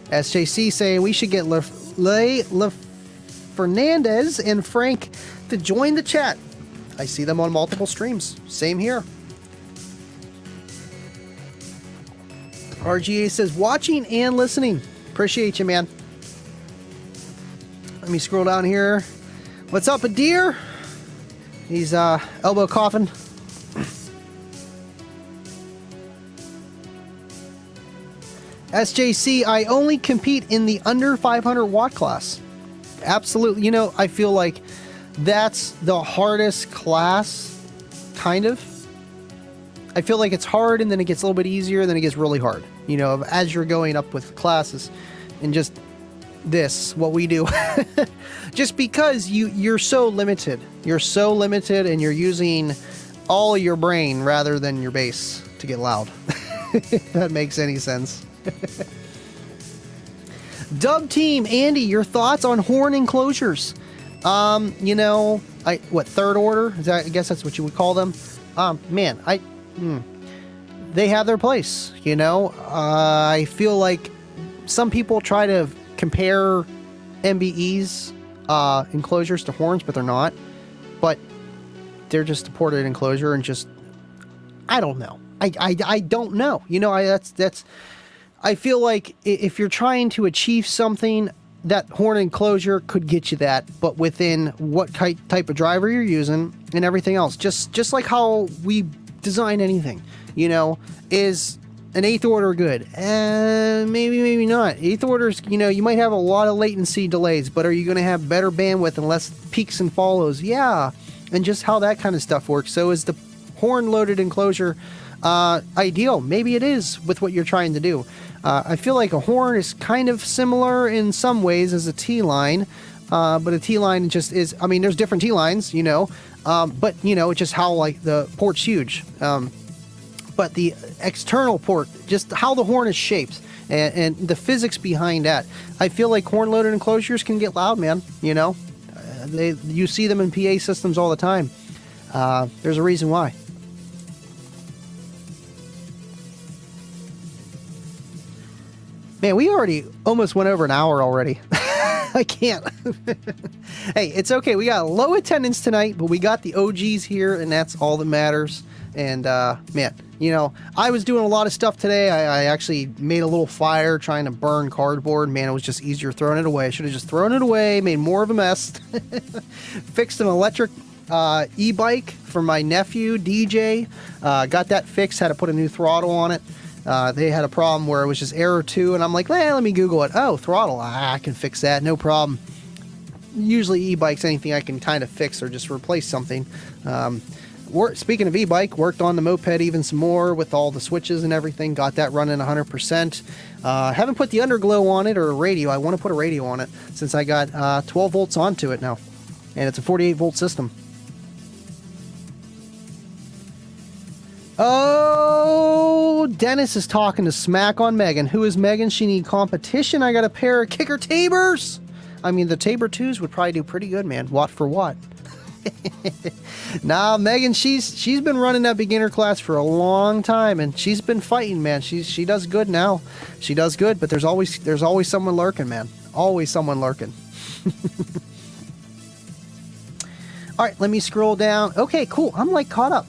SJC saying we should get Fernandez and Frank to join the chat. I see them on multiple streams. Same here. RGA says watching and listening. Appreciate you, man. Let me scroll down here. What's up, Adir? He's elbow coughing. SJC, I only compete in the under 500 watt class. Absolutely. You know, I feel like that's the hardest class, kind of. I feel like it's hard, and then it gets a little bit easier, and then it gets really hard. You know, as you're going up with classes, and just this, what we do. Just because you're so limited. You're so limited, and you're using all your brain rather than your bass to get loud. If that makes any sense. Dub Team, Andy, your thoughts on horn enclosures? You know, third order? I guess that's what you would call them. Man, they have their place, you know? I feel like some people try to compare MBE's enclosures to horns, but they're not. But they're just a ported enclosure, and just, I don't know. I don't know. You know, I feel like if you're trying to achieve something, that horn enclosure could get you that, but within what type of driver you're using and everything else. Just like how we design anything, you know, is an eighth order good? Maybe not. Eighth orders, you know, you might have a lot of latency delays, but are you going to have better bandwidth and less peaks and follows? Yeah, and just how that kind of stuff works. So is the horn loaded enclosure ideal? Maybe it is with what you're trying to do. I feel like a horn is kind of similar in some ways as a T-line, but a T-line just is, I mean, there's different T-lines, you know, but, you know, it's just how, like, the port's huge. But the external port, just how the horn is shaped, and the physics behind that. I feel like horn-loaded enclosures can get loud, man, you know. You see them in PA systems all the time. There's a reason why. Man, we already almost went over an hour already. I can't. Hey, it's okay. We got low attendance tonight, but we got the OGs here, and that's all that matters. And, man, you know, I was doing a lot of stuff today. I actually made a little fire trying to burn cardboard. Man, it was just easier throwing it away. I should have just thrown it away, made more of a mess. Fixed an electric e-bike for my nephew, DJ. Got that fixed, had to put a new throttle on it. They had a problem where it was just error 2, and I'm like, let me Google it. Oh, throttle. I can fix that. No problem. Usually e-bikes, anything I can kind of fix or just replace something. Speaking of e-bike, worked on the moped even some more with all the switches and everything. Got that running 100%. Haven't put the underglow on it or a radio. I want to put a radio on it since I got 12 volts onto it now. And it's a 48 volt system. Oh, Dennis is talking to smack on Megan. Who is Megan? She need competition. I got a pair of kicker Tabers. I mean, the Tabor 2s would probably do pretty good, man. Watt for watt. Nah, Megan, she's been running that beginner class for a long time, and she's been fighting, man. She does good now. She does good, but there's always someone lurking, man. Always someone lurking. All right, let me scroll down. Okay, cool. I'm like caught up.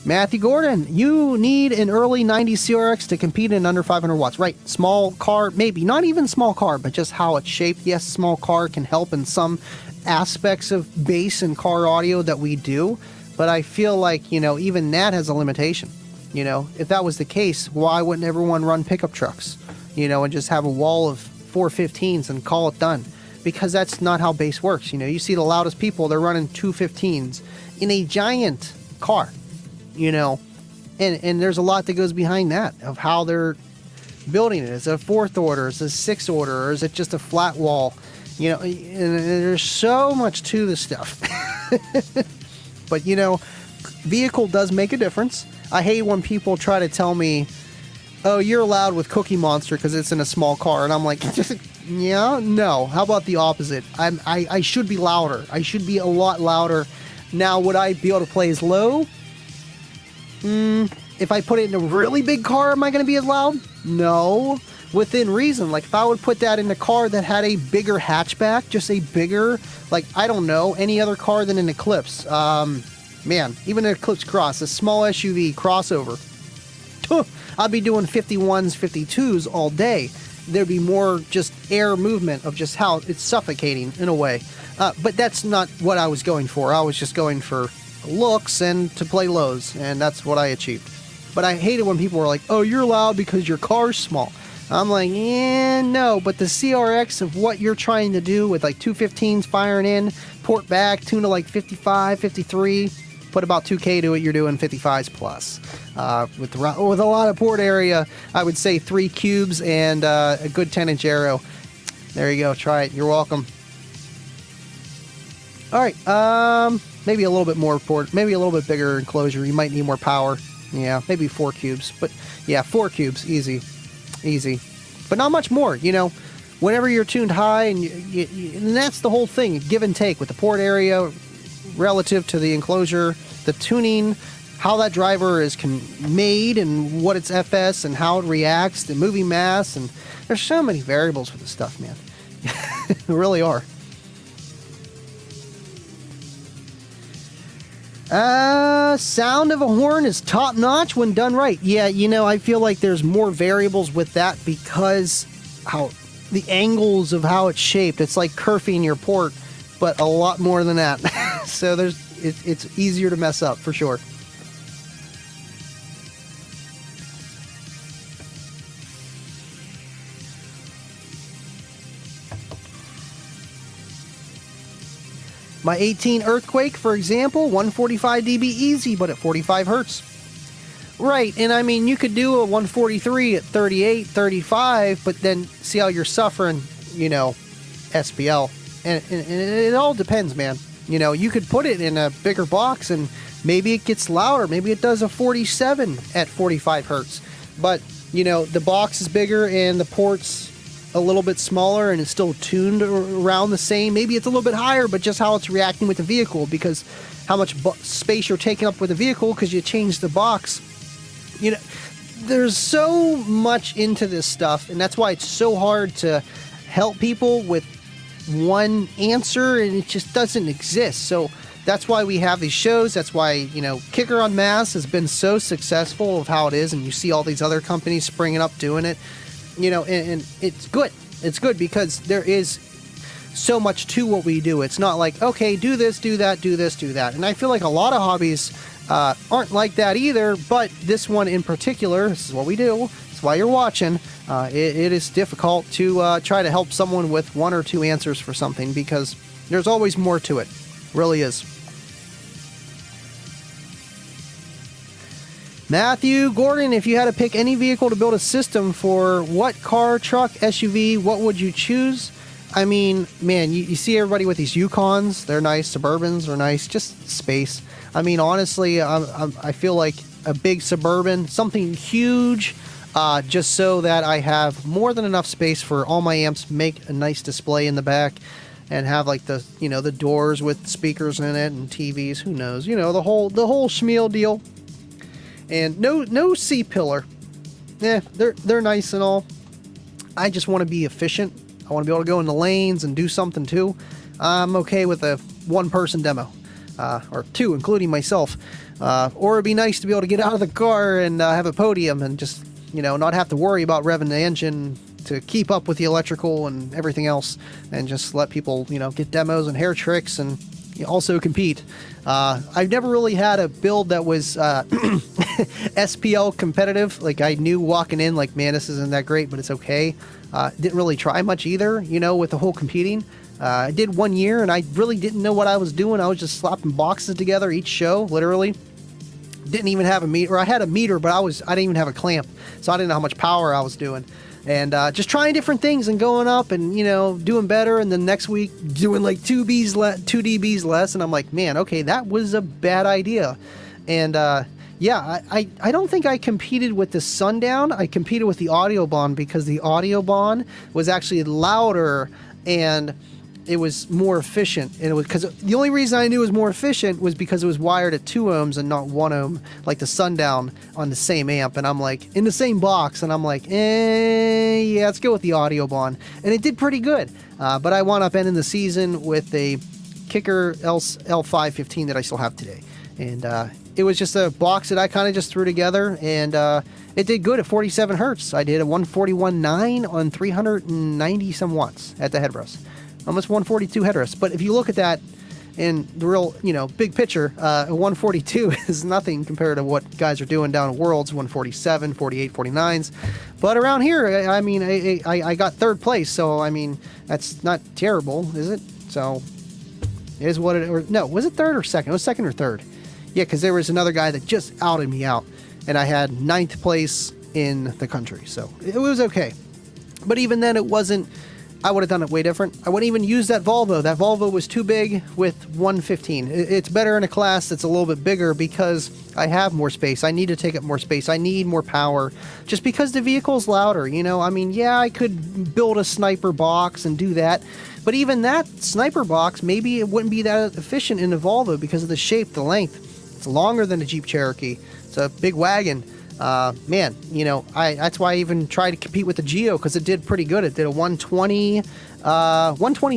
Matthew Gordon, you need an early 90s CRX to compete in under 500 watts. Right, small car, maybe. Not even small car, but just how it's shaped. Yes, small car can help in some aspects of bass and car audio that we do. But I feel like, even that has a limitation. If that was the case, why wouldn't everyone run pickup trucks? And just have a wall of 415s and call it done. Because that's not how bass works. You see the loudest people, they're running 215s in a giant car. And there's a lot that goes behind that of how they're building it. Is it a fourth order? Is it a sixth order? Or is it just a flat wall? And there's so much to this stuff. But, vehicle does make a difference. I hate when people try to tell me, oh, you're loud with Cookie Monster because it's in a small car. And I'm like, yeah, no. How about the opposite? I should be louder. I should be a lot louder. Now, would I be able to play as low? If I put it in a really big car, am I going to be as loud? No. Within reason. Like, if I would put that in a car that had a bigger hatchback, just a bigger, I don't know, any other car than an Eclipse. Even an Eclipse Cross, a small SUV crossover. I'd be doing 51s, 52s all day. There'd be more just air movement of just how it's suffocating in a way. But that's not what I was going for. I was just going for looks and to play lows, and that's what I achieved. But I hated when people were like, oh, you're loud because your car's small. I'm like, no, but the CRX of what you're trying to do with 215s firing in, port back, tune to 55, 53, put about 2K to it, you're doing 55s plus. With a lot of port area, I would say 3 cubes and a good 10-inch aero. There you go, try it, you're welcome. All right, maybe a little bit more port, maybe a little bit bigger enclosure. You might need more power. Yeah, maybe 4 cubes. But yeah, 4 cubes, easy. But not much more, Whenever you're tuned high, and that's the whole thing, give and take with the port area relative to the enclosure, the tuning, how that driver is made, and what its FS, and how it reacts, the moving mass, and there's so many variables with this stuff, man. There really are. Sound of a horn is top notch when done right. Yeah, I feel like there's more variables with that because how the angles of how it's shaped. It's like kerfing your port, but a lot more than that. So it's easier to mess up for sure. My 18 Earthquake, for example, 145 dB easy, but at 45 hertz. Right, and I mean, you could do a 143 at 38, 35, but then see how you're suffering, SPL. And it all depends, man. You could put it in a bigger box and maybe it gets louder. Maybe it does a 47 at 45 hertz. But, the box is bigger and the port's a little bit smaller and it's still tuned around the same. Maybe it's a little bit higher, but just how it's reacting with the vehicle, because how much space you're taking up with the vehicle because you changed the box. There's so much into this stuff, and that's why it's so hard to help people with one answer, and it just doesn't exist. So that's why we have these shows. That's why, Kicker on Mass has been so successful of how it is, and you see all these other companies springing up doing it. And it's good. It's good because there is so much to what we do. It's not like, okay, do this, do that, do this, do that. And I feel like a lot of hobbies aren't like that either, but this one in particular, this is what we do. That's why you're watching. It is difficult to try to help someone with 1 or 2 answers for something because there's always more to it. Really is. Matthew Gordon, if you had to pick any vehicle to build a system for, what car, truck, SUV, what would you choose? I mean, man, you see everybody with these Yukons. They're nice. Suburbans are nice. Just space. I mean, honestly, I feel like a big Suburban, something huge, just so that I have more than enough space for all my amps, make a nice display in the back, and have like the, you know, the doors with speakers in it and TVs, who knows, you know, the whole schmeal deal. And no C-pillar. Yeah, they're nice and all. I just want to be efficient. I want to be able to go into lanes and do something too. I'm okay with a one-person demo, or two, including myself. Or it'd be nice to be able to get out of the car and have a podium and just, you know, not have to worry about revving the engine to keep up with the electrical and everything else, and just let people, you know, get demos and hair tricks and also compete. I've never really had a build that was SPL competitive. Like, I knew walking in, like, man, this isn't that great, but it's okay. Didn't really try much either, you know, with the whole competing. I did 1 year, and I really didn't know what I was doing. I was just slapping boxes together each show, literally. Didn't even have a meter. I had a meter, but I didn't even have a clamp, so I didn't know how much power I was doing. And just trying different things and going up and, you know, doing better. And then next week doing like 2 dBs less. And I'm like, man, okay, that was a bad idea. And yeah, I don't think I competed with the Sundown. I competed with the Audioban because the Audioban was actually louder and it was more efficient. And it was because the only reason I knew it was more efficient was because it was wired at 2 ohms and not 1 ohm, like the Sundown on the same amp. And I'm like, in the same box, and I'm like, yeah, let's go with the Audioban. And it did pretty good. But I wound up ending the season with a Kicker L515 that I still have today. And it was just a box that I kind of just threw together, and it did good at 47 hertz. I did a 141.9 on 390 some watts at the headrest. Almost 142 headrest. But if you look at that in the real, you know, big picture, a 142 is nothing compared to what guys are doing down at Worlds, 147, 48, 49s. But around here, I mean, I got third place, so I mean, that's not terrible, is it? So it is what it, or no, was it third or second? It was second or third. Yeah, because there was another guy that just outed me out, and I had 9th place in the country, so it was okay. But even then, it wasn't. I would have done it way different. I wouldn't even use that Volvo. That Volvo was too big with 115. It's better in a class that's a little bit bigger because I have more space. I need to take up more space. I need more power just because the vehicle's louder. You know, I mean, yeah, I could build a sniper box and do that. But even that sniper box, maybe it wouldn't be that efficient in a Volvo because of the shape, the length. It's longer than a Jeep Cherokee. It's a big wagon. Man, you know, that's why I even tried to compete with the Geo, because it did pretty good. It did a 120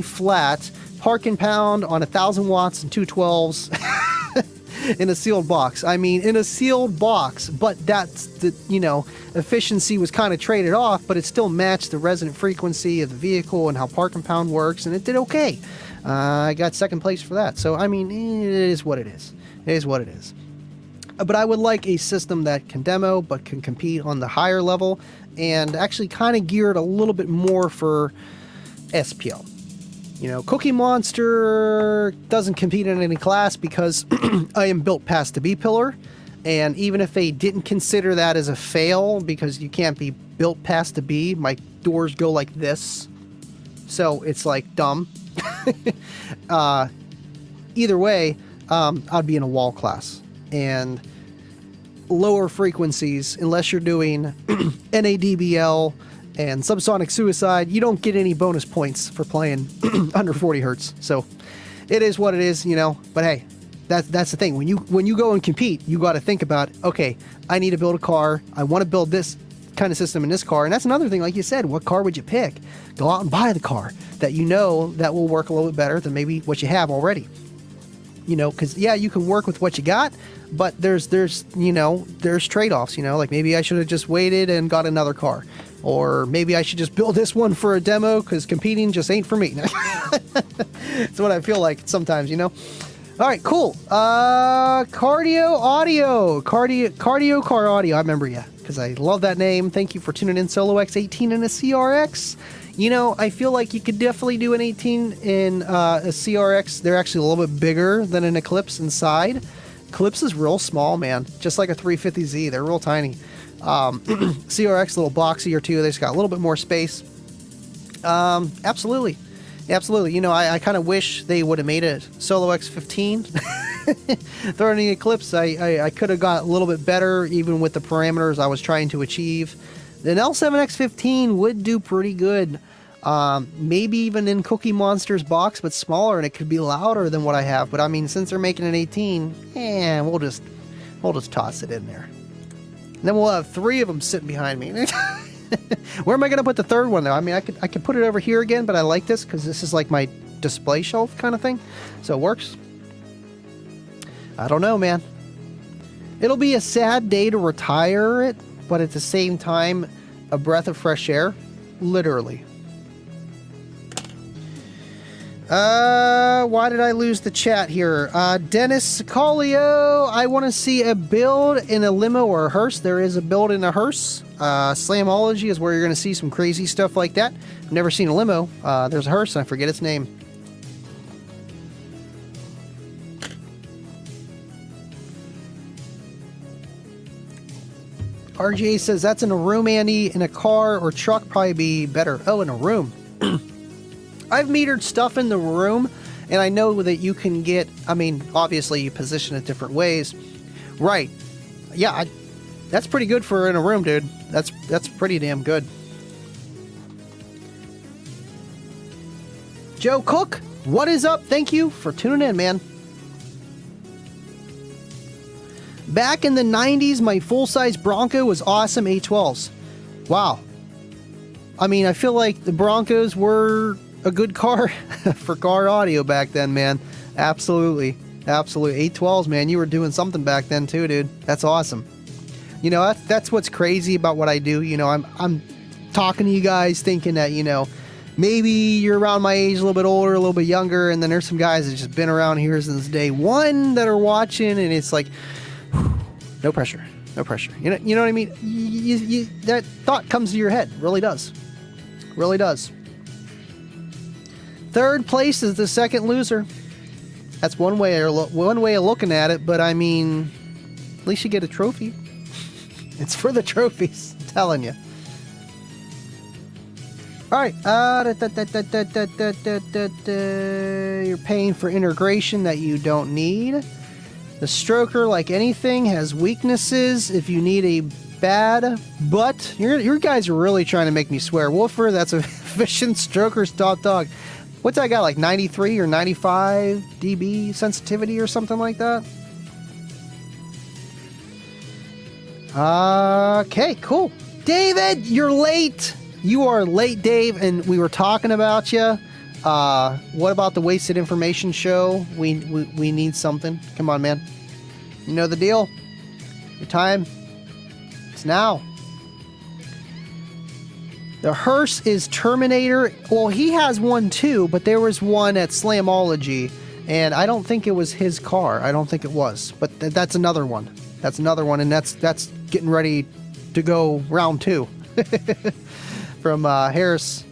flat, park and pound on 1,000 watts and 212s in a sealed box. I mean, in a sealed box, but that's the, you know, efficiency was kind of traded off, but it still matched the resonant frequency of the vehicle and how park and pound works, and it did okay. I got second place for that. So, I mean, it is what it is. It is what it is. But I would like a system that can demo but can compete on the higher level and actually kind of geared a little bit more for SPL. You know, Cookie Monster doesn't compete in any class because I am built past the B-pillar. And even if they didn't consider that as a fail, because you can't be built past the B, my doors go like this. So it's like dumb. Either way, I'd be in a wall class. And lower frequencies, unless you're doing NADBL and Subsonic Suicide, you don't get any bonus points for playing under 40 hertz. So it is what it is, you know. But hey, that's the thing. When you go and compete, you got to think about, okay, I need to build a car. I want to build this kind of system in this car. And that's another thing, like you said, what car would you pick? Go out and buy the car that you know that will work a little bit better than maybe what you have already. You know, because, yeah, you can work with what you got, but there's trade-offs, you know, like maybe I should have just waited and got another car. Or maybe I should just build this one for a demo because competing just ain't for me. That's what I feel like sometimes, you know. All right, cool. Cardio Car Audio. I remember you because I love that name. Thank you for tuning in. Solo X18 and a CRX. You know, I feel like you could definitely do an 18 in a CRX. They're actually a little bit bigger than an Eclipse inside. Eclipse is real small, man. Just like a 350Z. They're real tiny. CRX, a little boxier too. They just got a little bit more space. Absolutely. Absolutely. You know, I kind of wish they would have made it Solo X15. Throttling Eclipse, I could have got a little bit better even with the parameters I was trying to achieve. An L7X15 would do pretty good. Maybe even in Cookie Monster's box, but smaller, and it could be louder than what I have. But I mean, since they're making an 18, we'll just toss it in there. And then we'll have 3 of them sitting behind me. Where am I going to put the third one though? I mean, I could put it over here again, but I like this because this is like my display shelf kind of thing, so it works. I don't know, man. It'll be a sad day to retire it, but at the same time, a breath of fresh air, literally. Why did I lose the chat here? Dennis Sicalio, I want to see a build in a limo or a hearse. There is a build in a hearse. Slamology is where you're going to see some crazy stuff like that. I've never seen a limo. There's a hearse, and I forget its name. RJ says, that's in a room, Andy. In a car or truck, probably be better. Oh, in a room. I've metered stuff in the room, and I know that you can get, I mean, obviously you position it different ways. Right. Yeah, that's pretty good for in a room, dude. That's pretty damn good. Joe Cook, what is up? Thank you for tuning in, man. Back in the 90s, my full-size Bronco was awesome A12s. Wow. I mean, I feel like the Broncos were a good car for car audio back then, man. Absolutely. Absolutely. A12s, man. You were doing something back then too, dude. That's awesome. You know, that's what's crazy about what I do. You know, I'm talking to you guys thinking that, you know, maybe you're around my age, a little bit older, a little bit younger, and then there's some guys that just been around here since day one that are watching, and it's like, no pressure, no pressure. You know what I mean? That thought comes to your head. Really does. Really does. Third place is the second loser. That's one way of looking at it, but I mean, at least you get a trophy. It's for the trophies, I'm telling you. All right. You're paying for integration that you don't need. The stroker, like anything, has weaknesses. If you need a bad butt, your guys are really trying to make me swear. Wolfer, that's a efficient stroker's top dog. What's that got, like 93 or 95 dB sensitivity or something like that? Okay, cool. David, you're late. You are late, Dave, and we were talking about you. What about the Wasted Information show? We need something. Come on, man. You know the deal. Your time. It's now. The hearse is Terminator. Well, he has one too, but there was one at Slamology, and I don't think it was his car. I don't think it was, but that's another one. That's another one, and that's getting ready to go round 2 from Harris.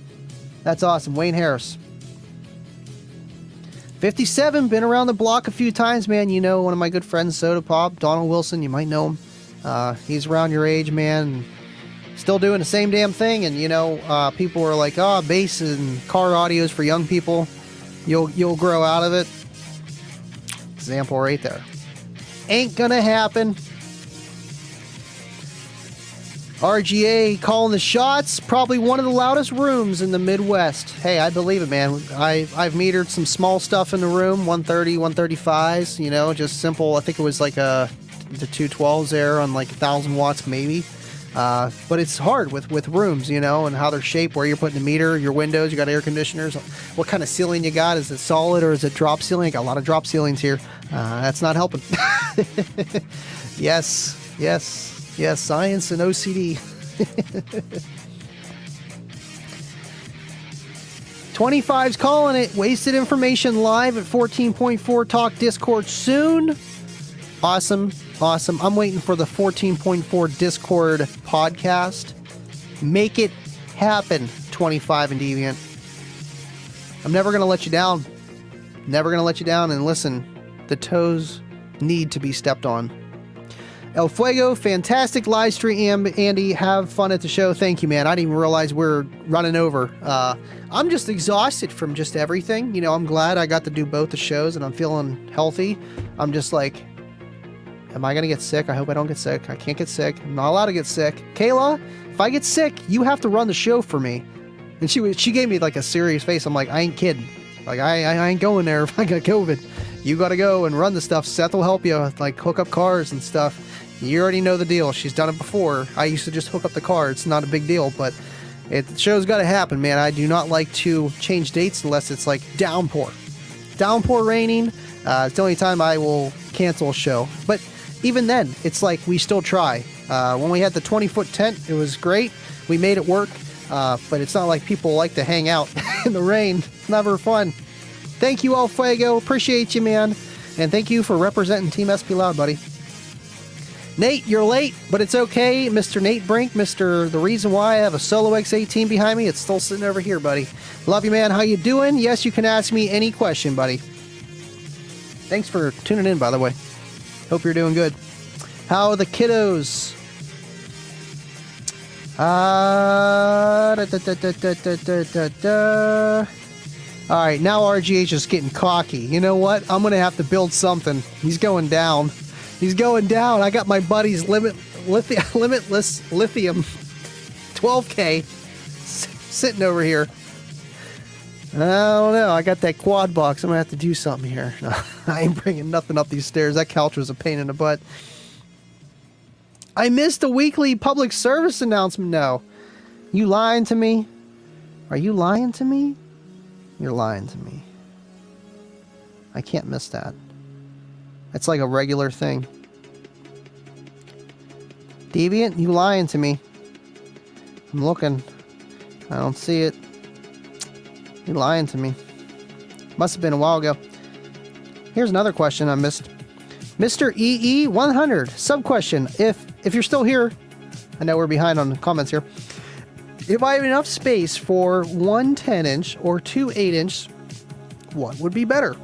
That's awesome, Wayne Harris. 57, been around the block a few times, man. You know, one of my good friends, Soda Pop, Donald Wilson. You might know him. He's around your age, man. Still doing the same damn thing, and you know, people are like, "Oh, bass and car audios for young people. You'll grow out of it." Example right there. Ain't gonna happen. RGA calling the shots. Probably one of the loudest rooms in the Midwest. Hey, I believe it, man. I've metered some small stuff in the room, 130, 135s. You know, just simple. I think it was like the 212s there on like 1,000 watts maybe. But it's hard with rooms, you know, and how they're shaped, where you're putting the meter, your windows, you got air conditioners, what kind of ceiling you got. Is it solid or is it drop ceiling? I got a lot of drop ceilings here. That's not helping. Yes, science and OCD. 25's calling it. Wasted Information live at 14.4 Talk Discord soon. Awesome. I'm waiting for the 14.4 Discord podcast. Make it happen, 25 and Deviant. I'm never going to let you down. Never going to let you down. And listen, the toes need to be stepped on. El Fuego, fantastic live stream, Andy. Have fun at the show. Thank you, man. I didn't even realize we're running over. I'm just exhausted from just everything. You know, I'm glad I got to do both the shows and I'm feeling healthy. I'm just like, am I going to get sick? I hope I don't get sick. I can't get sick. I'm not allowed to get sick. Kayla, if I get sick, you have to run the show for me. And she gave me like a serious face. I'm like, I ain't kidding. Like, I ain't going there if I got COVID. You got to go and run the stuff. Seth will help you, like hook up cars and stuff. You already know the deal. She's done it before. I used to just hook up the car. It's not a big deal, but the show's got to happen, man. I do not like to change dates unless it's like downpour. Downpour raining. It's the only time I will cancel a show. But even then, it's like we still try. When we had the 20-foot tent, it was great. We made it work. But it's not like people like to hang out in the rain. It's never fun. Thank you, El Fuego. Appreciate you, man. And thank you for representing Team SP Loud, buddy. Nate, you're late, but it's okay. Mr. Nate Brink, Mr. The reason why I have a Solo X18 behind me, it's still sitting over here, buddy. Love you, man. How you doing? Yes, you can ask me any question, buddy. Thanks for tuning in, by the way. Hope you're doing good. How are the kiddos? All right, now RGH is getting cocky. You know what? I'm going to have to build something. He's going down. He's going down. I got my buddy's limitless lithium 12K sitting over here. I don't know. I got that quad box. I'm going to have to do something here. I ain't bringing nothing up these stairs. That couch was a pain in the butt. I missed a weekly public service announcement. No. You lying to me? Are you lying to me? You're lying to me. I can't miss that. It's like a regular thing. Deviant, you lying to me. I'm looking. I don't see it. You're lying to me. Must have been a while ago. Here's another question I missed. Mr. EE100, sub-question. If you're still here, I know we're behind on the comments here. If I have enough space for one 10-inch or two 8-inch, what would be better?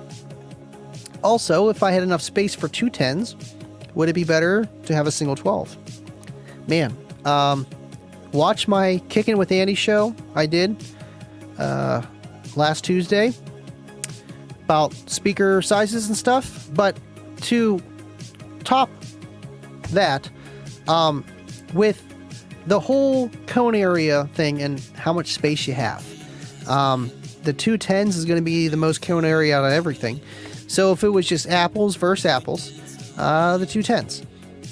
Also, if I had enough space for two 10s, would it be better to have a single 12? Man, watch my Kickin' with Andy show I did last Tuesday about speaker sizes and stuff. But to top that, with the whole cone area thing and how much space you have, the two 10s is going to be the most cone area out of everything. So if it was just apples versus apples, the two 10s.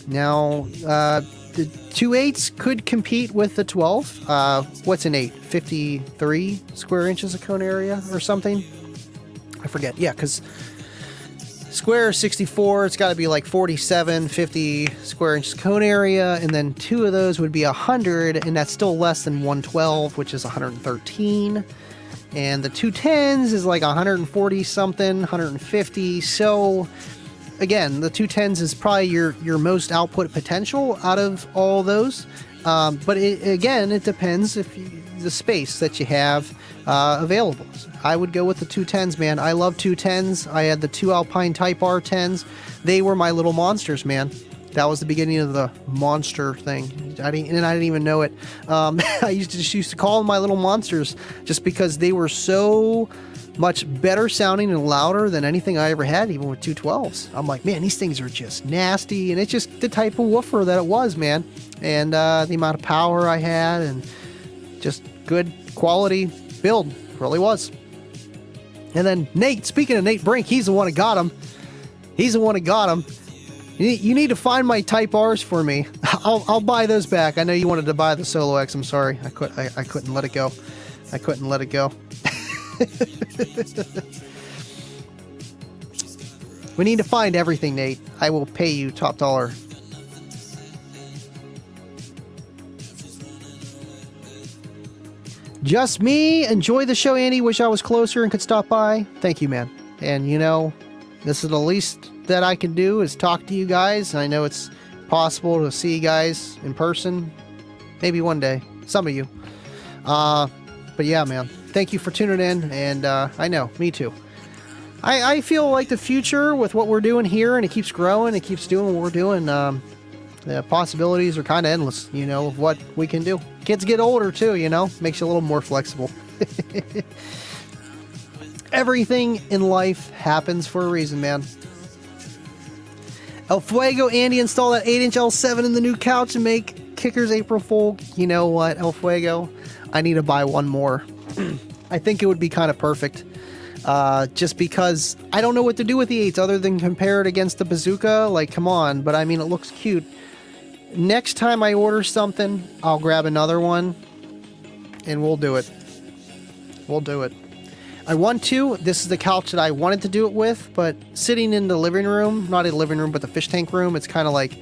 Now, the two 8s could compete with the 12. What's an 8? 53 square inches of cone area or something? I forget. Yeah, because square 64, it's got to be like 47, 50 square inches cone area, and then two of those would be 100, and that's still less than 112, which is 113. And the two 10s is like 140 something, 150. So again, the two 10s is probably your most output potential out of all those. But it depends if the space that you have available. I would go with the two 10s, man. I love two 10s. I had the two Alpine Type R 10s. They were my little monsters, man. That was the beginning of the monster thing. I didn't even know it. I used to call them my little monsters just because they were so much better sounding and louder than anything I ever had, even with 212s. I'm like, man, these things are just nasty, and it's just the type of woofer that it was, man. And the amount of power I had, and just good quality build, really was. And then Nate, speaking of Nate Brink, he's the one that got him. He's the one that got him. You need to find my Type R's for me. I'll buy those back. I know you wanted to buy the Solo X. I'm sorry. I couldn't let it go. I couldn't let it go. We need to find everything, Nate. I will pay you top dollar. Just me. Enjoy the show, Andy. Wish I was closer and could stop by. Thank you, man. And you know, this is the least that I can do is talk to you guys. I know it's possible to see you guys in person. Maybe one day. Some of you. But yeah, man. Thank you for tuning in. And I know, me too. I feel like the future with what we're doing here, and it keeps growing, it keeps doing what we're doing. the possibilities are kind of endless, you know, of what we can do. Kids get older too, you know, makes you a little more flexible. Everything in life happens for a reason, man. El Fuego, Andy, install that 8-inch L7 in the new couch and make Kickers April Fool. You know what, El Fuego? I need to buy one more. I think it would be kind of perfect. Just because I don't know what to do with the 8s other than compare it against the bazooka. Like, come on. But I mean, it looks cute. Next time I order something, I'll grab another one and we'll do it. We'll do it. I want to. This is the couch that I wanted to do it with, but sitting in the living room, not in the living room, but the fish tank room, it's kind of like,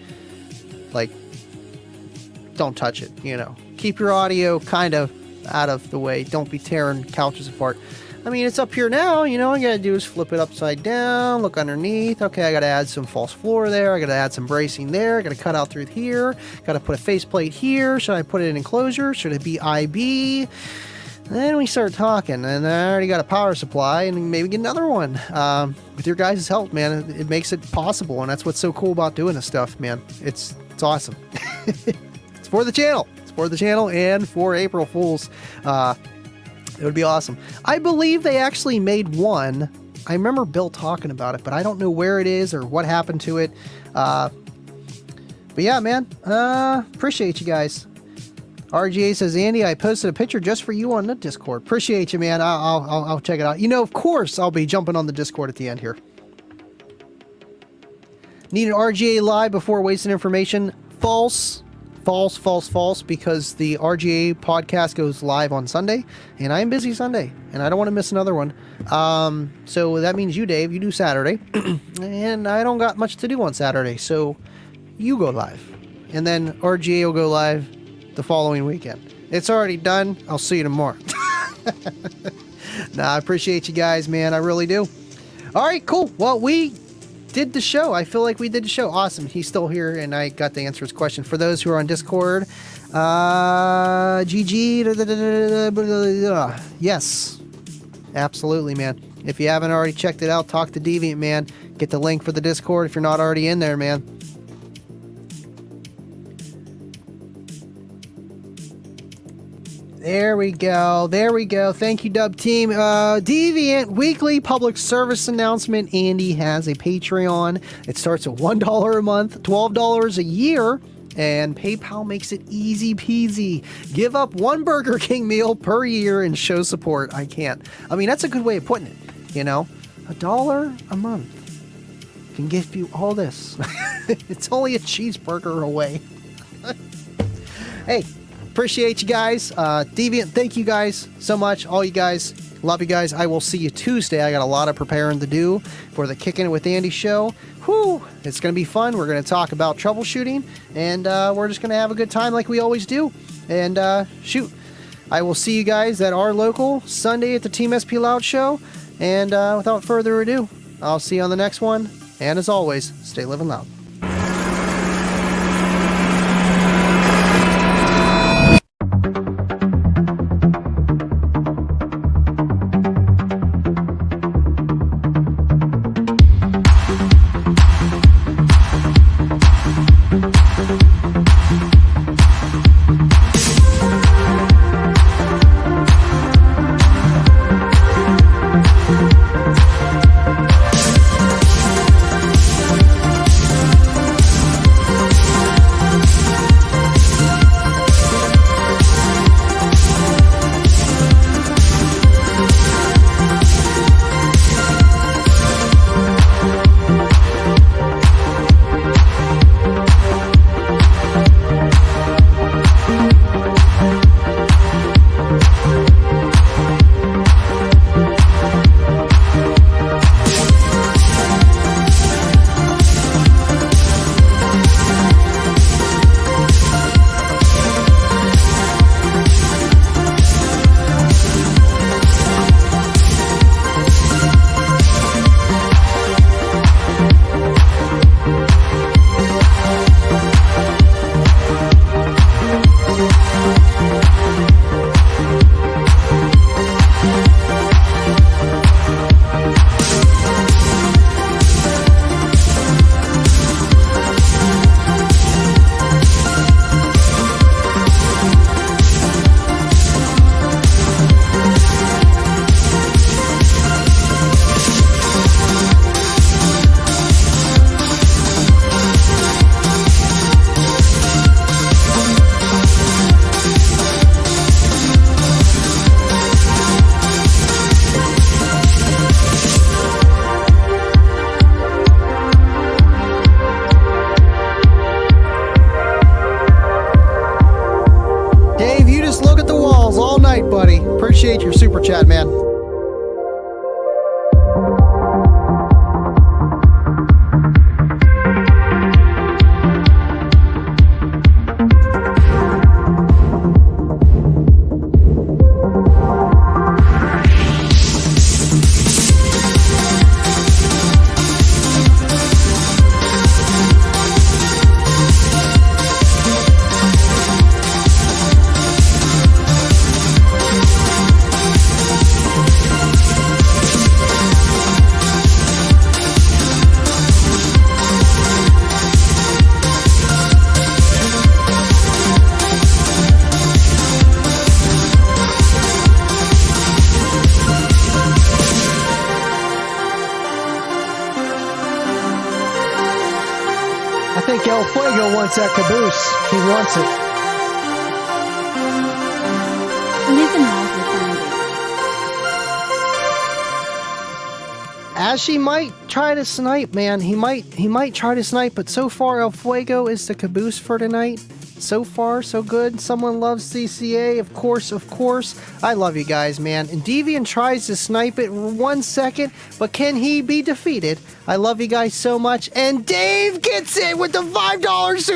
don't touch it, you know. Keep your audio kind of out of the way. Don't be tearing couches apart. I mean, it's up here now, you know, all I gotta do is flip it upside down, look underneath. Okay, I gotta add some false floor there. I gotta add some bracing there. I gotta cut out through here. Gotta put a faceplate here. Should I put it in enclosure? Should it be IB? Then we start talking, and I already got a power supply, and maybe get another one. With your guys' help, man, it makes it possible, and that's what's so cool about doing this stuff, man. It's awesome. It's for the channel. It's for the channel and for April Fools. It would be awesome. I believe they actually made one. I remember Bill talking about it, but I don't know where it is or what happened to it. But yeah, man, appreciate you guys. RGA says, Andy, I posted a picture just for you on the Discord. Appreciate you, man. I'll check it out. You know, of course, I'll be jumping on the Discord at the end here. Need an RGA live before wasting information? False. False, false, false, because the RGA podcast goes live on Sunday, and I'm busy Sunday, and I don't want to miss another one. So that means you, Dave, you do Saturday, and I don't got much to do on Saturday, so you go live. And then RGA will go live the following weekend. It's already done. I'll see you tomorrow. Nah, I appreciate you guys, man. I really do. All right, cool. Well, we did the show. I feel like we did the show. Awesome. He's still here, and I got to answer his question. For those who are on Discord, GG. Yes. Absolutely, man. If you haven't already checked it out, talk to Deviant, man. Get the link for the Discord if you're not already in there, man. There we go. There we go. Thank you, Dub Team. Deviant weekly public service announcement. Andy has a Patreon. It starts at $1 a month, $12 a year, and PayPal makes it easy peasy. Give up one Burger King meal per year and show support. I can't. I mean, that's a good way of putting it. You know, $1 a month can give you all this. It's only a cheeseburger away. Hey. Appreciate you guys. Deviant, thank you guys so much. All you guys. Love you guys. I will see you Tuesday. I got a lot of preparing to do for the Kicking It With Andy show. Whew. It's going to be fun. We're going to talk about troubleshooting, and we're just going to have a good time like we always do. And shoot, I will see you guys at our local Sunday at the Team SP Loud show. And without further ado, I'll see you on the next one. And as always, stay living loud. appreciate your super chat, man. I think El Fuego wants that caboose. He wants it. Live and laugh with Andy. As she might try to snipe, man. He might try to snipe, but so far El Fuego is the caboose for tonight. So far, so good. Someone loves CCA, of course, of course. I love you guys, man. And Deviant tries to snipe it 1 second, but can he be defeated? I love you guys so much. And Dave gets it with the $5 super.